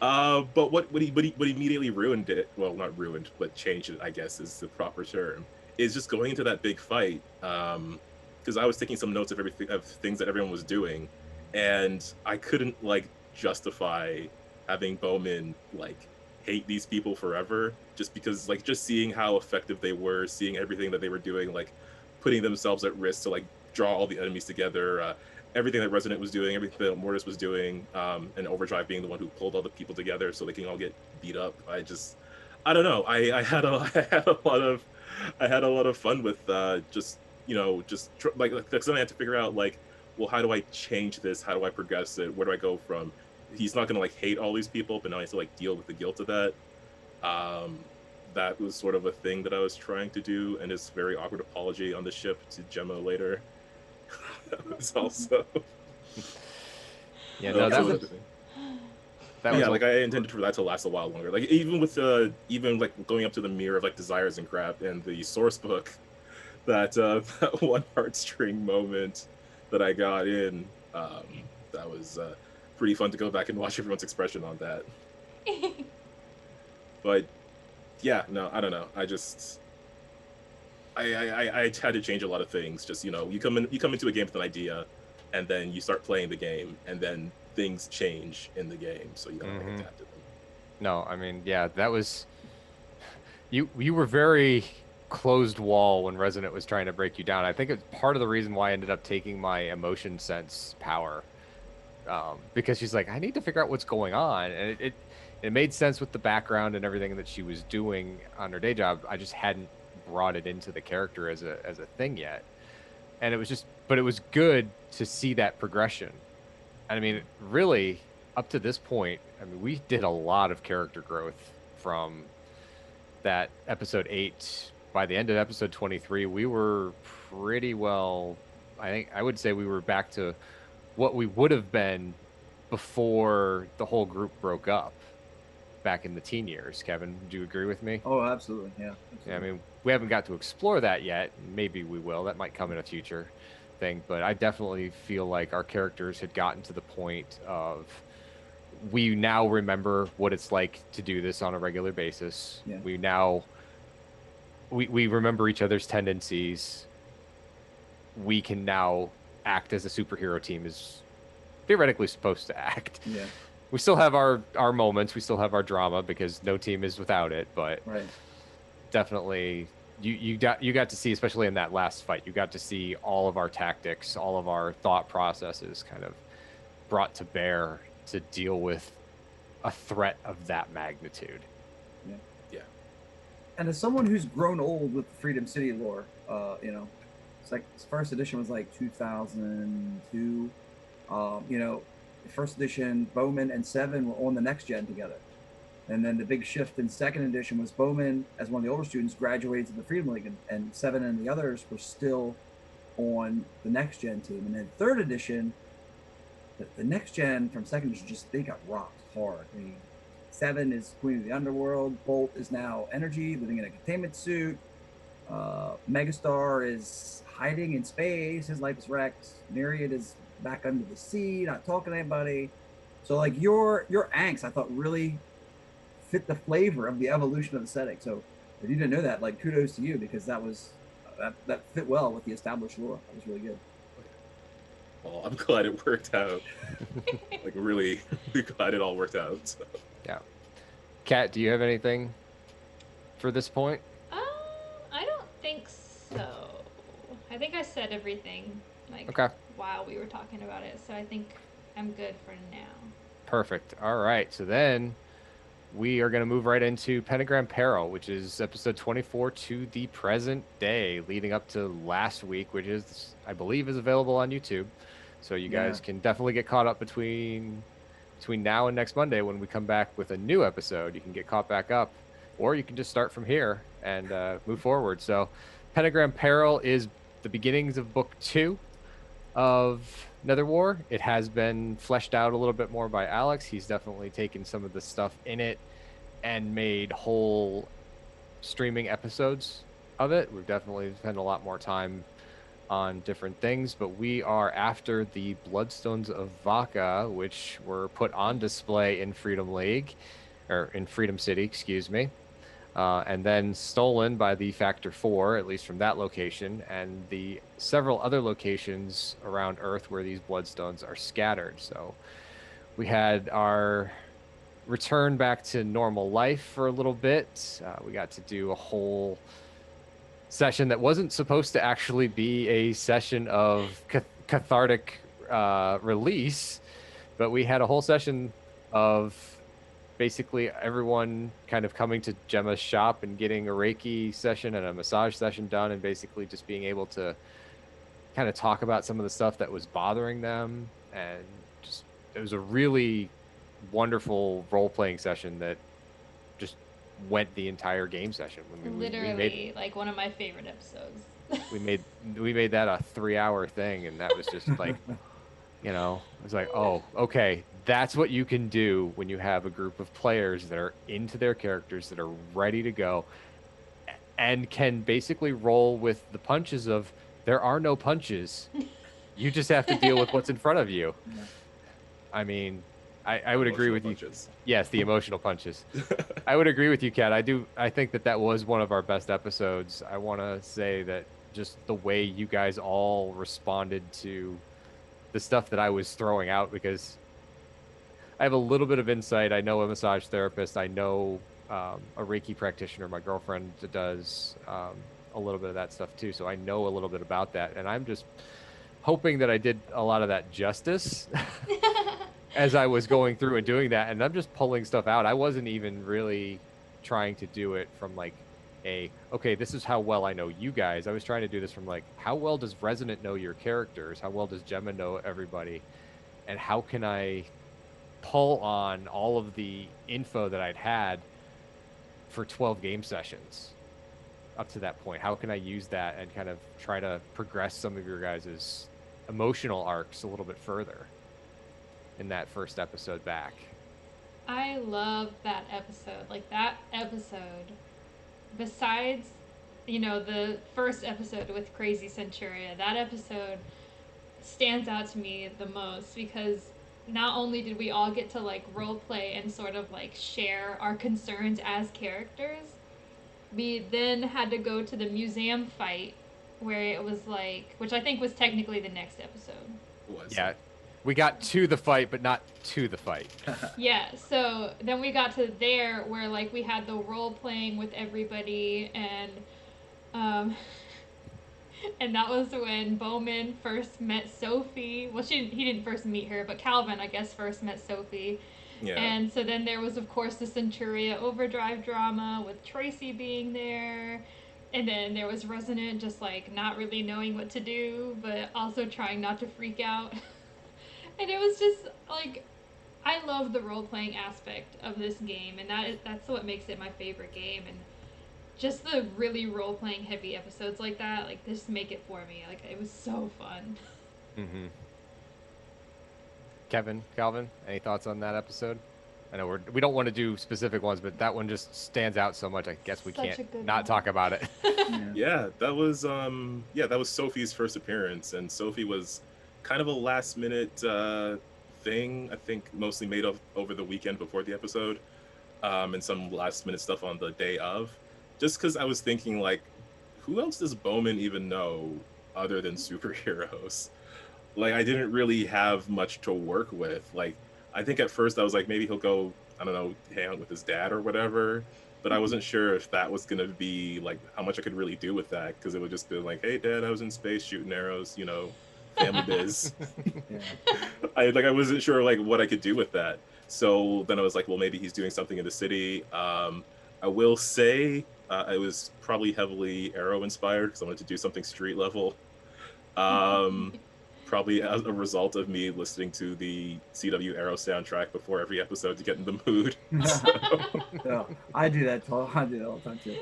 But what immediately ruined it, well, not ruined, but changed it, I guess is the proper term, is just going into that big fight. Because I was taking some notes of everything, of things that everyone was doing, and I couldn't like justify having Bowman like hate these people forever, just because like just seeing how effective they were, seeing everything that they were doing, like putting themselves at risk to like draw all the enemies together, everything that Resident was doing, everything that Mortis was doing, and Overdrive being the one who pulled all the people together so they can all get beat up. I don't know. I had a I had a lot of fun with just like because then I had to figure out like, well, how do I change this? How do I progress it? Where do I go from? He's not gonna like hate all these people, but now I have to like deal with the guilt of that. That was sort of a thing that I was trying to do, and his very awkward apology on the ship to Gemma later. That was also Yeah, no, that was yeah, like I intended for that to last a while longer. Like even with even like going up to the mirror of like desires and crap and the source book, that that one heartstring moment that I got in, that was pretty fun to go back and watch everyone's expression on that. But yeah, no, I don't know. I had to change a lot of things. Just you come into a game with an idea, and then you start playing the game, and then things change in the game, so you gotta like, adapt to them. No, I mean, yeah, that was you were very closed wall when Resident was trying to break you down. I think it's part of the reason why I ended up taking my emotion sense power, because she's like, I need to figure out what's going on, and it made sense with the background and everything that she was doing on her day job. I just hadn't brought it into the character as a thing yet, and but it was good to see that progression. And I mean, really, up to this point, I mean, we did a lot of character growth from that episode 8. By the end of episode 23, we were pretty well, I would say we were back to what we would have been before the whole group broke up back in the teen years. Kevin, do you agree with me? Oh, absolutely. Yeah. Absolutely. Yeah, I mean, we haven't got to explore that yet. Maybe we will. That might come in a future thing. But I definitely feel like our characters had gotten to the point of we now remember what it's like to do this on a regular basis. Yeah. We remember each other's tendencies. We can now act as a superhero team is theoretically supposed to act. Yeah. We still have our moments. We still have our drama because no team is without it. But right. Definitely, you got to see, especially in that last fight, you got to see all of our tactics, all of our thought processes kind of brought to bear to deal with a threat of that magnitude. Yeah. Yeah. And as someone who's grown old with Freedom City lore, it's like first edition was like 2002. First edition, Bowman and Seven were on the next gen together. And then the big shift in second edition was Bowman, as one of the older students, graduated to the Freedom League, and Seven and the others were still on the next gen team. And then third edition, the next gen from second edition, they got rocked hard. I mean, Seven is Queen of the Underworld. Bolt is now Energy, living in a containment suit. Megastar is hiding in space. His life is wrecked. Nerium is back under the sea, not talking to anybody. So like your angst, I thought really fit the flavor of the evolution of the setting. So if you didn't know that, like kudos to you, because that fit well with the established lore. That was really good. Well, I'm glad it worked out. Like really glad it all worked out. So. Yeah. Kat, do you have anything for this point? I don't think so. I think I said everything while we were talking about it, so I think I'm good for now. Perfect. All right, so then we are going to move right into Pentagram Peril, which is episode 24 to the present day, leading up to last week, which is, I believe, is available on YouTube. So you guys can definitely get caught up between now and next Monday when we come back with a new episode. You can get caught back up, or you can just start from here and move forward. So Pentagram Peril is the beginnings of book 2 of Netherwar. It has been fleshed out a little bit more by Alex. He's definitely taken some of the stuff in it and made whole streaming episodes of it. We've definitely spent a lot more time on different things, but we are after the Bloodstones of Vaca, which were put on display in Freedom League, or in Freedom City, excuse me, and then stolen by the Factor 4, at least from that location, and the several other locations around Earth where these Bloodstones are scattered. So we had our return back to normal life for a little bit. We got to do a whole session that wasn't supposed to actually be a session of cathartic release, but we had a whole session of basically everyone kind of coming to Gemma's shop and getting a Reiki session and a massage session done, and basically just being able to kind of talk about some of the stuff that was bothering them. And just, it was a really wonderful role-playing session that just went the entire game session. Literally, we made, like, one of my favorite episodes. we made that a 3-hour thing, and that was just like, you know, it was like, oh, okay, that's what you can do when you have a group of players that are into their characters, that are ready to go, and can basically roll with the punches of, there are no punches. You just have to deal with what's in front of you. Yeah. I mean, I would agree with punches. You. Yes, the emotional punches. I would agree with you, Kat. I think that was one of our best episodes. I want to say that just the way you guys all responded to the stuff that I was throwing out, because I have a little bit of insight. I know a massage therapist. I know a Reiki practitioner. My girlfriend does a little bit of that stuff too. So I know a little bit about that. And I'm just hoping that I did a lot of that justice as I was going through and doing that. And I'm just pulling stuff out. I wasn't even really trying to do it from like okay, this is how well I know you guys. I was trying to do this from like, how well does Resonant know your characters? How well does Gemma know everybody? And how can I pull on all of the info that I'd had for 12 game sessions up to that point? How can I use that and kind of try to progress some of your guys' emotional arcs a little bit further in that first episode back? I love that episode. Like, that episode, besides, you know, the first episode with Crazy Centuria, that episode stands out to me the most, because not only did we all get to like role play and sort of like share our concerns as characters, we then had to go to the museum fight, where it was like, which I think was technically the next episode. Yeah, we got to the fight, but not to the fight. Yeah, so then we got to there where like we had the role playing with everybody, and and that was when Bowman first met Sophie. Well, he didn't first meet her, but Calvin, I guess, first met Sophie. Yeah. And so then there was, of course, the Centuria Overdrive drama with Tracy being there. And then there was Resonant just, like, not really knowing what to do, but also trying not to freak out. And it was just, like, I love the role-playing aspect of this game, and that's what makes it my favorite game. And just the really role-playing heavy episodes like that, like, just make it for me. Like, it was so fun. Mm-hmm. Calvin, any thoughts on that episode? I know we don't want to do specific ones, but that one just stands out so much. I guess we can't not talk about it. Yeah, that was Sophie's first appearance, and Sophie was kind of a last-minute thing. I think mostly made up over the weekend before the episode, and some last-minute stuff on the day of. Just because I was thinking, like, who else does Bowman even know other than superheroes? Like, I didn't really have much to work with. Like, I think at first I was like, maybe he'll go, I don't know, hang out with his dad or whatever. But I wasn't sure if that was going to be, like, how much I could really do with that. Because it would just be like, hey, Dad, I was in space shooting arrows, you know, family biz. I wasn't sure, like, what I could do with that. So then I was like, well, maybe he's doing something in the city. I will say I was probably heavily Arrow inspired because I wanted to do something street level. Probably as a result of me listening to the CW Arrow soundtrack before every episode to get in the mood. So, I do that all the time too.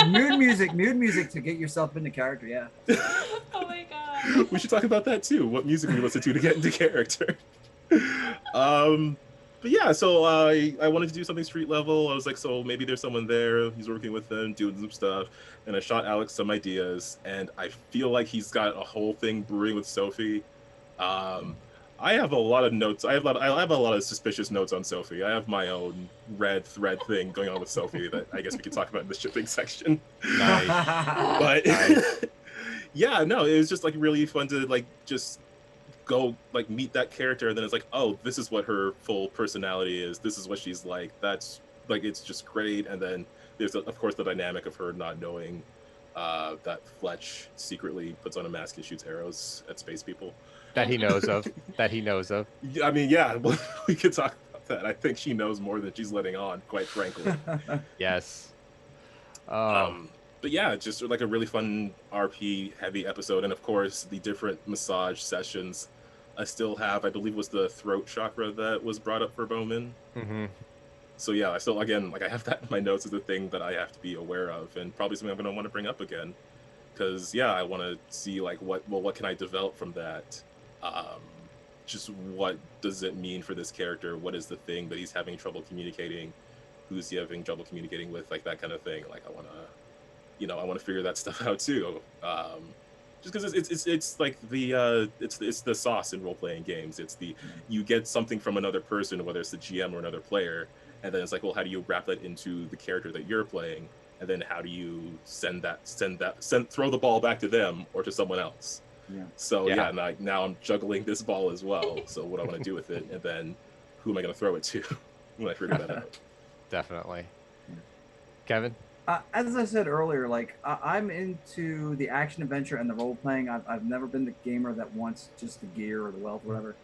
Mood music to get yourself into character. Yeah. Oh my god. We should talk about that too. What music we listen to get into character. But yeah, so I wanted to do something street level. I was like, so maybe there's someone there. He's working with them, doing some stuff. And I shot Alex some ideas, and I feel like he's got a whole thing brewing with Sophie. I have a lot of notes. I have a lot of suspicious notes on Sophie. I have my own red thread thing going on with Sophie that I guess we could talk about in the shipping section. Nice. But Nice. yeah, no, it was just like really fun to like just go like meet that character, and then it's like, oh, this is what her full personality is. This is what she's like. That's like, it's just great. And then there's of course the dynamic of her not knowing that Fletch secretly puts on a mask and shoots arrows at space people. That he knows of. That he knows of. I mean, yeah, we could talk about that. I think she knows more than she's letting on, quite frankly. Yes. But yeah, just like a really fun RP heavy episode, and of course the different massage sessions. I still have, I believe, was the throat chakra that was brought up for Bowman. Mm-hmm. So yeah, I still, again, like I have that in my notes as a thing that I have to be aware of, and probably something I'm going to want to bring up again, because yeah, I want to see like what can I develop from that. Just what does it mean for this character? What is the thing that he's having trouble communicating? Who's he having trouble communicating with? Like that kind of thing. Like I want to figure that stuff out too. Just because it's like it's the sauce in role playing games. It's the, you get something from another person, whether it's the GM or another player, and then it's like, well, how do you wrap that into the character that you're playing? And then how do you throw the ball back to them or to someone else? Yeah. So yeah, now I'm juggling this ball as well. So what I want to do with it, and then who am I going to throw it to when I figure that out? Definitely. Kevin? As I said earlier, like I'm into the action adventure and the role playing. I've never been the gamer that wants just the gear or the wealth, or whatever.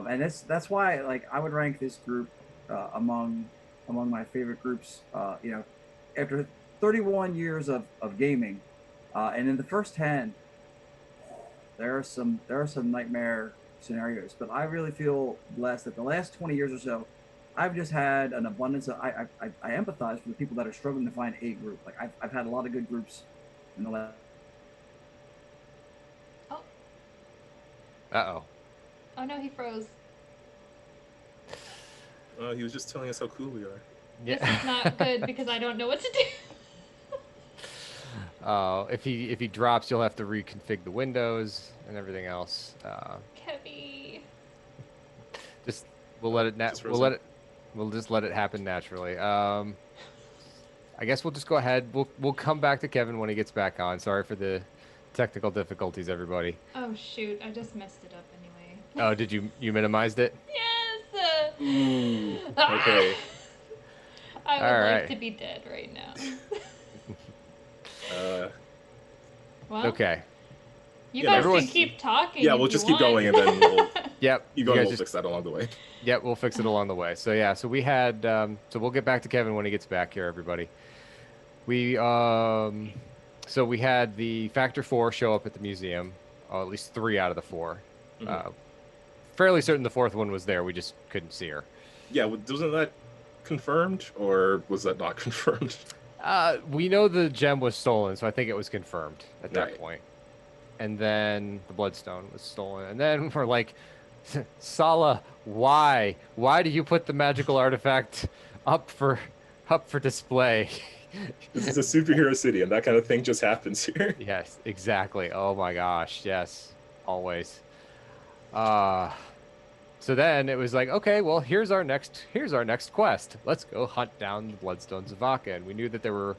And that's why like I would rank this group among my favorite groups. After 31 years of gaming, and in the first 10, there are some nightmare scenarios. But I really feel blessed that the last 20 years or so, I've just had an abundance of, I empathize for the people that are struggling to find a group. Like I've had a lot of good groups in the last. Oh. Uh-oh. Oh no, he froze. He was just telling us how cool we are. This is not good because I don't know what to do. If he drops, you'll have to reconfigure the windows and everything else. Kevy. We'll just let it happen naturally. I guess we'll just go ahead. We'll come back to Kevin when he gets back on. Sorry for the technical difficulties, everybody. Oh shoot, I just messed it up anyway. Oh, did you minimized it? Yes. Okay. I would All like right. to be dead right now. Well, Okay. You Yeah, guys everyone's- can keep talking. Yeah, if we'll you just keep want. going, and then we'll Yep. keep you going. guys We'll just- fix that along the way. Yep, we'll fix it along the way. So yeah, so we had so we'll get back to Kevin when he gets back here, everybody. We so we had the Factor 4 show up at the museum. At least 3 out of the 4. Mhm. Fairly certain the 4th one was there. We just couldn't see her. Yeah, wasn't that confirmed, or was that not confirmed? We know the gem was stolen, so I think it was confirmed at that Right. point. And then the bloodstone was stolen. And then we're like, Sala, why? Why do you put the magical artifact up for display? This is a superhero city, and that kind of thing just happens here. Yes, exactly. Oh my gosh, yes, always. So then it was like, okay, well, here's our next quest. Let's go hunt down the Bloodstones of Aka. And we knew that there was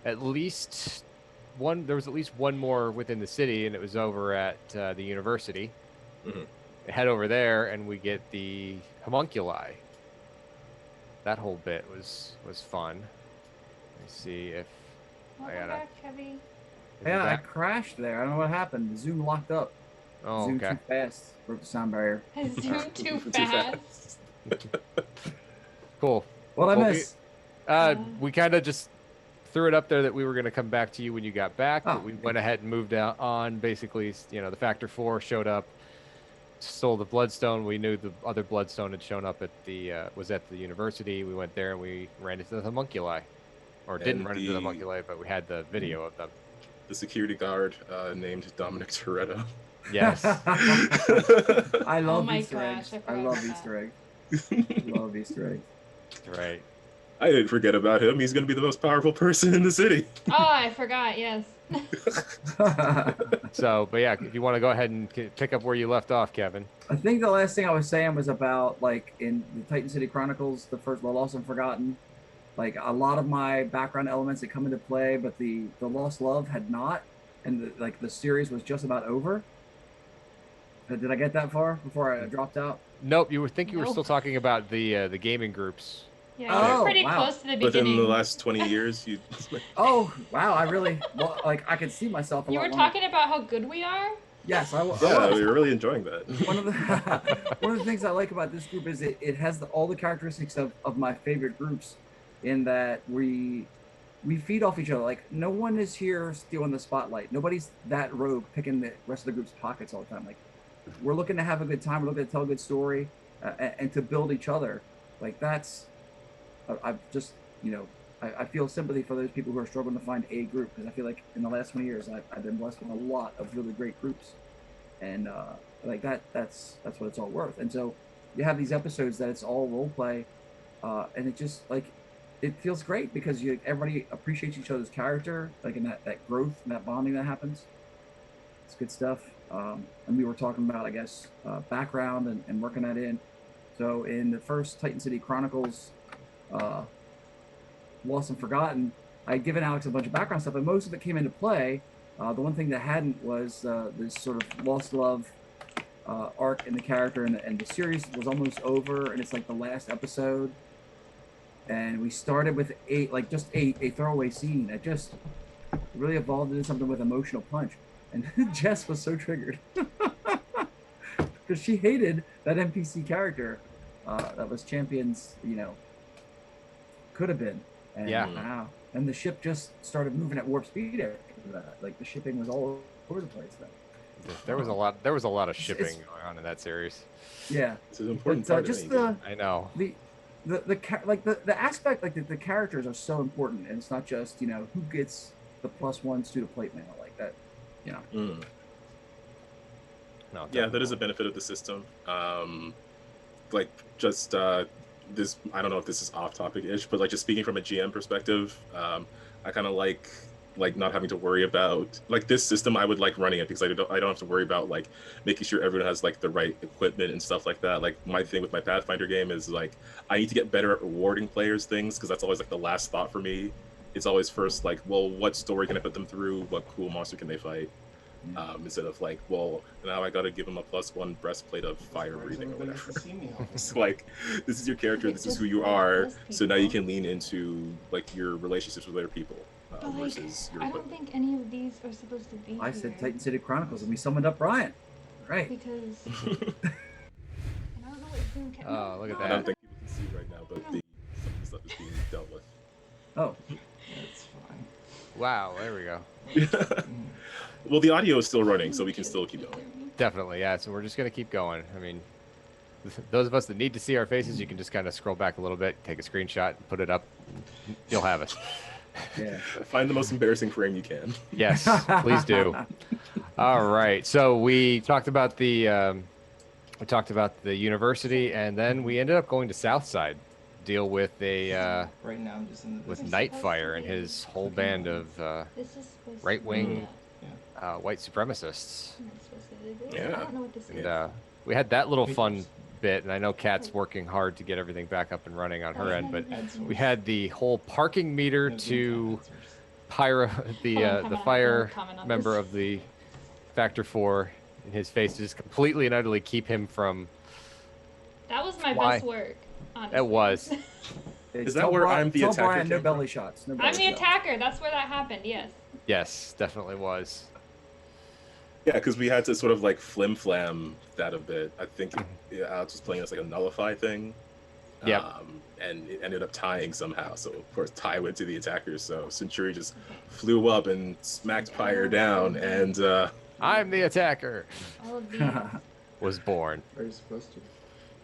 at least one more within the city, and it was over at the university. Mhm. Head over there, and we get the homunculi. That whole bit was fun. Let me see if Welcome gotta- back, Kevy. is it Yeah, I back? crashed there. I don't know what happened. The Zoom locked up. Oh, Zoom okay. too fast. Broke the sound barrier. I zoomed too Too fast. Cool. What I Well, miss? We kind of just threw it up there that we were going to come back to you when you got back, Oh, but we went ahead and moved on. Basically, the Factor 4 showed up, stole the Bloodstone. We knew the other Bloodstone had shown up at was at the university. We went there and we ran into the homunculi. Or didn't And run into the homunculi, but we had the video of them. The security guard named Dominic Toretto. Yes. I love my Easter gosh, eggs. I I forgot love about Easter eggs. Love Easter eggs. Right. I didn't forget about him. He's going to be the most powerful person in the city. Oh, I forgot. Yes. So, but yeah, if you want to go ahead and pick up where you left off, Kevin. I think the last thing I was saying was about like in the Titan City Chronicles, the first, the Lost and Forgotten. Like a lot of my background elements that come into play, but the Lost Love had not, and the series was just about over. Did I get that far before I dropped out? Nope, you were you were Nope. still talking about the gaming groups. Yeah, you're Oh, pretty wow. close to the Within beginning. the last 20 years, you. Oh wow! I really like. I could see myself. You were talking about how good we are? Yes, I was. Yeah, we were really enjoying that. One of the one of the things I like about this group is it has all the characteristics of my favorite groups, in that we feed off each other. Like no one is here stealing the spotlight. Nobody's that rogue picking the rest of the group's pockets all the time. Like we're looking to have a good time. We're looking to tell a good story, and to build each other. Like that's I've just I feel sympathy for those people who are struggling to find a group, because I feel like in the last 20 years I've been blessed with a lot of really great groups, and like that's what it's all worth. And so you have these episodes that it's all role play, and it just like it feels great because everybody appreciates each other's character, like in that growth and that bonding that happens. It's good stuff. And we were talking about, I guess, background and working that in. So in the first Titan City Chronicles, Lost and Forgotten, I had given Alex a bunch of background stuff, and most of it came into play. The one thing that hadn't was this sort of lost love arc in the character, and the series was almost over, and it's like the last episode. And we started with just a throwaway scene that just really evolved into something with emotional punch. And Jess was so triggered because she hated that NPC character that was Champion's, could have been. And, Yeah. wow. And the ship just started moving at warp speed after that. Like the shipping was all over the place then. There was a lot. There was a lot of shipping It's- going on in that series. Yeah. It's an important But part just of any game. I know. the aspect, the characters are so important, and it's not just who gets the +1 student plate mail like that. Mm. No. Yeah, that is a benefit of the system. Like just this, I don't know if this is off topic-ish, but like just speaking from a GM perspective, I kind of like not having to worry about like this system. I would like running it because I don't have to worry about like making sure everyone has like the right equipment and stuff like that. Like my thing with my Pathfinder game is like I need to get better at rewarding players things, because that's always like the last thought for me. It's always first like, well, what story can I put them through? What cool monster can they fight? Instead of like, well, now I got to give them a +1 breastplate of fire breathing or whatever. It's like, this is your character, this is who you are, so now you can lean into like your relationships with other people versus your I don't equipment. think any of these are supposed to be I here. said Titan City Chronicles, and we summoned up Brian. Right. Because I don't know what Zoom can. Oh, look at I that. don't think people can see right now, but some of the stuff is being dealt with. Oh, That's fine. Wow. There we go. Well, the audio is still running, so we can still keep going. Definitely. Yeah. So we're just gonna keep going. I mean, those of us that need to see our faces, you can just kind of scroll back a little bit, take a screenshot, put it up. You'll have it. yeah. Find the most embarrassing frame you can. Yes, please do. All right. So we talked about the university, and then we ended up going to Southside, deal with a Right now, I'm just in the with It's Nightfire and his whole band of This is supposed to right-wing be white supremacists. I'm not supposed to do this. Yeah. I don't know what this is. And we had that little fun bit, and I know Kat's working hard to get everything back up and running on her end, but we had the whole parking meter to pyro the fire member of the Factor 4 in his face to just completely and utterly keep him from. That was my Why? best work. Honestly. It was. Is that where I'm the tell attacker Brian, no camera? belly shots. No I'm belly the shots. attacker. That's where that happened. Yes. Yes, definitely was. Yeah, because we had to sort of like flim-flam that a bit. I think Alex was playing as like a nullify thing. Yep. And it ended up tying somehow. So of course Ty went to the attackers. So Centuri just flew up and smacked Pyre down, and I'm the attacker. All of these. Was born. Are you supposed to?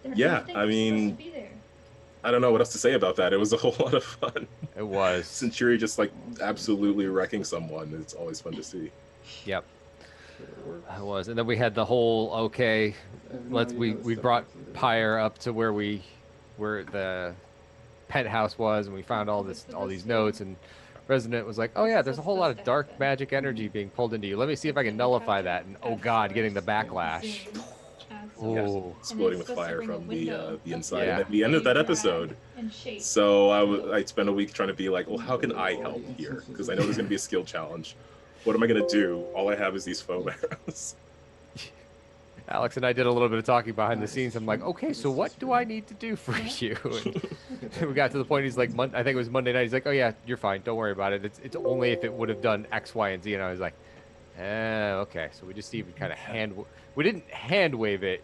They're Yeah, nothing I was mean- supposed to be there. I don't know what else to say about that. It was a whole lot of fun. It was. Centuri just like absolutely wrecking someone. It's always fun to see. Yep. I was, and then we had the whole okay. I have no Let's idea how this we stuff brought works either. Pyre up to where the penthouse was, and we found all Because it's all supposed these to. notes, and Resident was like, oh yeah, there's a That's whole lot supposed of to dark happen. magic energy being pulled into you. Let me see if I can nullify that. And oh god, getting the backlash. Yes, Oh, exploding with fire from the inside. Yeah. And at the end of that episode, And shape. so I spent a week trying to be like, well, how can I help here? Because I know there's going to be a skill challenge. What am I going to do? All I have is these foam arrows. Alex and I did a little bit of talking behind the scenes. I'm like, okay, so what do I need to do for you? And we got to the point. He's like, I think it was Monday night. He's like, oh yeah, you're fine. Don't worry about it. It's only if it would have done X, Y, and Z. And I was like, okay. So we just even kind of we didn't hand wave it.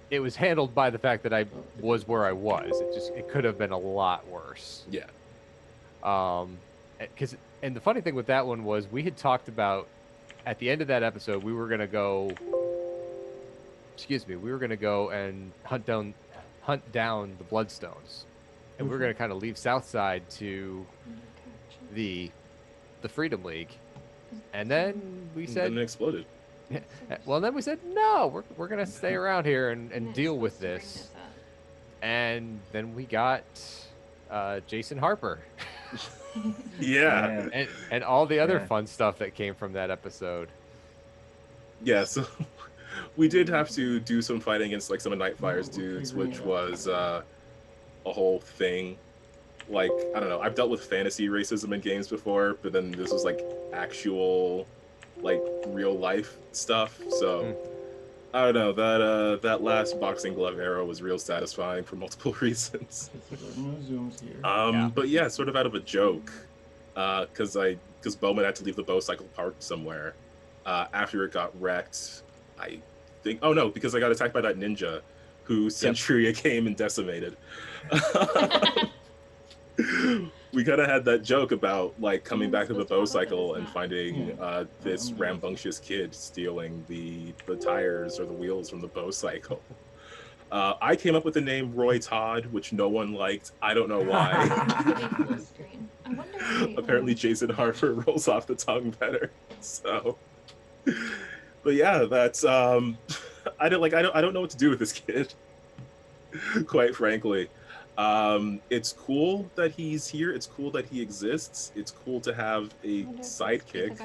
It was handled by the fact that I was where I was. It could have been a lot worse. Yeah. And the funny thing with that one was we had talked about at the end of that episode, we were gonna go and hunt down the Bloodstones, and we were gonna kind of leave Southside to the Freedom League, and then we And said, then it exploded. well, then we said no, we're gonna stay around here and deal with this, and then we got Jason Harper. Yeah. and all the other Yeah. fun stuff that came from that episode. Yeah, so we did have to do some fighting against like some of Nightfire's dudes, which was a whole thing. Like, I don't know, I've dealt with fantasy racism in games before, but then this was like actual, like real life stuff. So I don't know, that last boxing glove arrow was real satisfying for multiple reasons. No zooms here. Yeah. But yeah, sort of out of a joke, because Bowman had to leave the bow cycle parked somewhere after it got wrecked. I think, oh no, because I got attacked by that ninja who Centuria came and decimated. We kind of had that joke about like coming back to the bow cycle and finding this rambunctious kid stealing the tires or the wheels from the bow cycle. I came up with the name Roy Todd, which no one liked. I don't know why. Apparently Jason Harper rolls off the tongue better. So, but yeah, that's I don't know what to do with this kid. Quite frankly. It's cool that he's here. It's cool that he exists. It's cool to have a sidekick.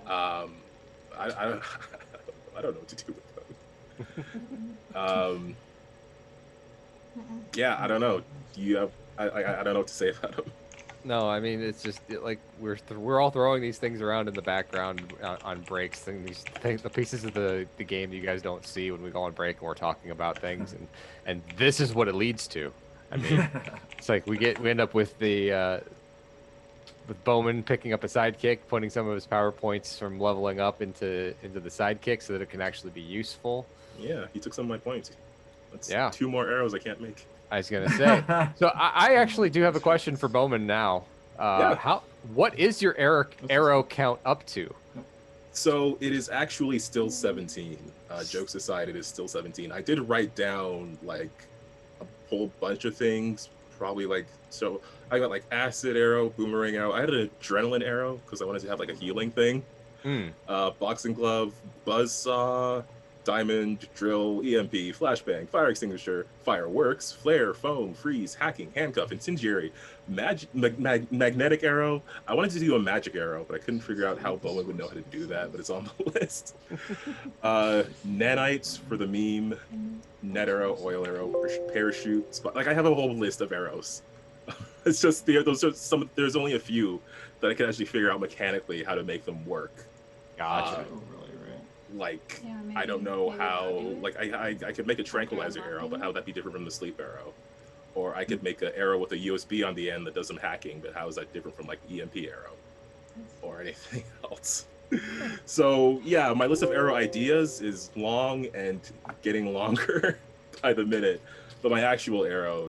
I don't know what to do with them. Yeah, I don't know. Do you have? I don't know what to say about him. No, I mean it's just like we're all throwing these things around in the background on breaks, and the pieces of the game you guys don't see when we go on break and we're talking about things, and this is what it leads to. I mean, it's like we end up with with Bowman picking up a sidekick, putting some of his power points from leveling up into the sidekick so that it can actually be useful. Yeah, he took some of my points. That's 2 more arrows I can't make. I was gonna say. So I actually do have a question for Bowman now. What is your arrow count up to? So it is actually still 17. Jokes aside, it is still 17. I did write down like a whole bunch of things. Probably like, so I got like acid arrow, boomerang arrow. I had an adrenaline arrow because I wanted to have like a healing thing. Boxing glove, buzzsaw, diamond, drill, EMP, flashbang, fire extinguisher, fireworks, flare, foam, freeze, hacking, handcuff, incendiary, magnetic arrow. I wanted to do a magic arrow, but I couldn't figure out how Bowman would know how to do that, but it's on the list. Nanites for the meme, net arrow, oil arrow, parachute, like I have a whole list of arrows. It's just there's only a few that I can actually figure out mechanically how to make them work. Gotcha. Like, I don't know how, like, I could make a tranquilizer arrow, but how would that be different from the sleep arrow? Or I could make an arrow with a USB on the end that does some hacking, but how is that different from, like, EMP arrow? Or anything else? So, yeah, my list of arrow ideas is long and getting longer by the minute, but my actual arrow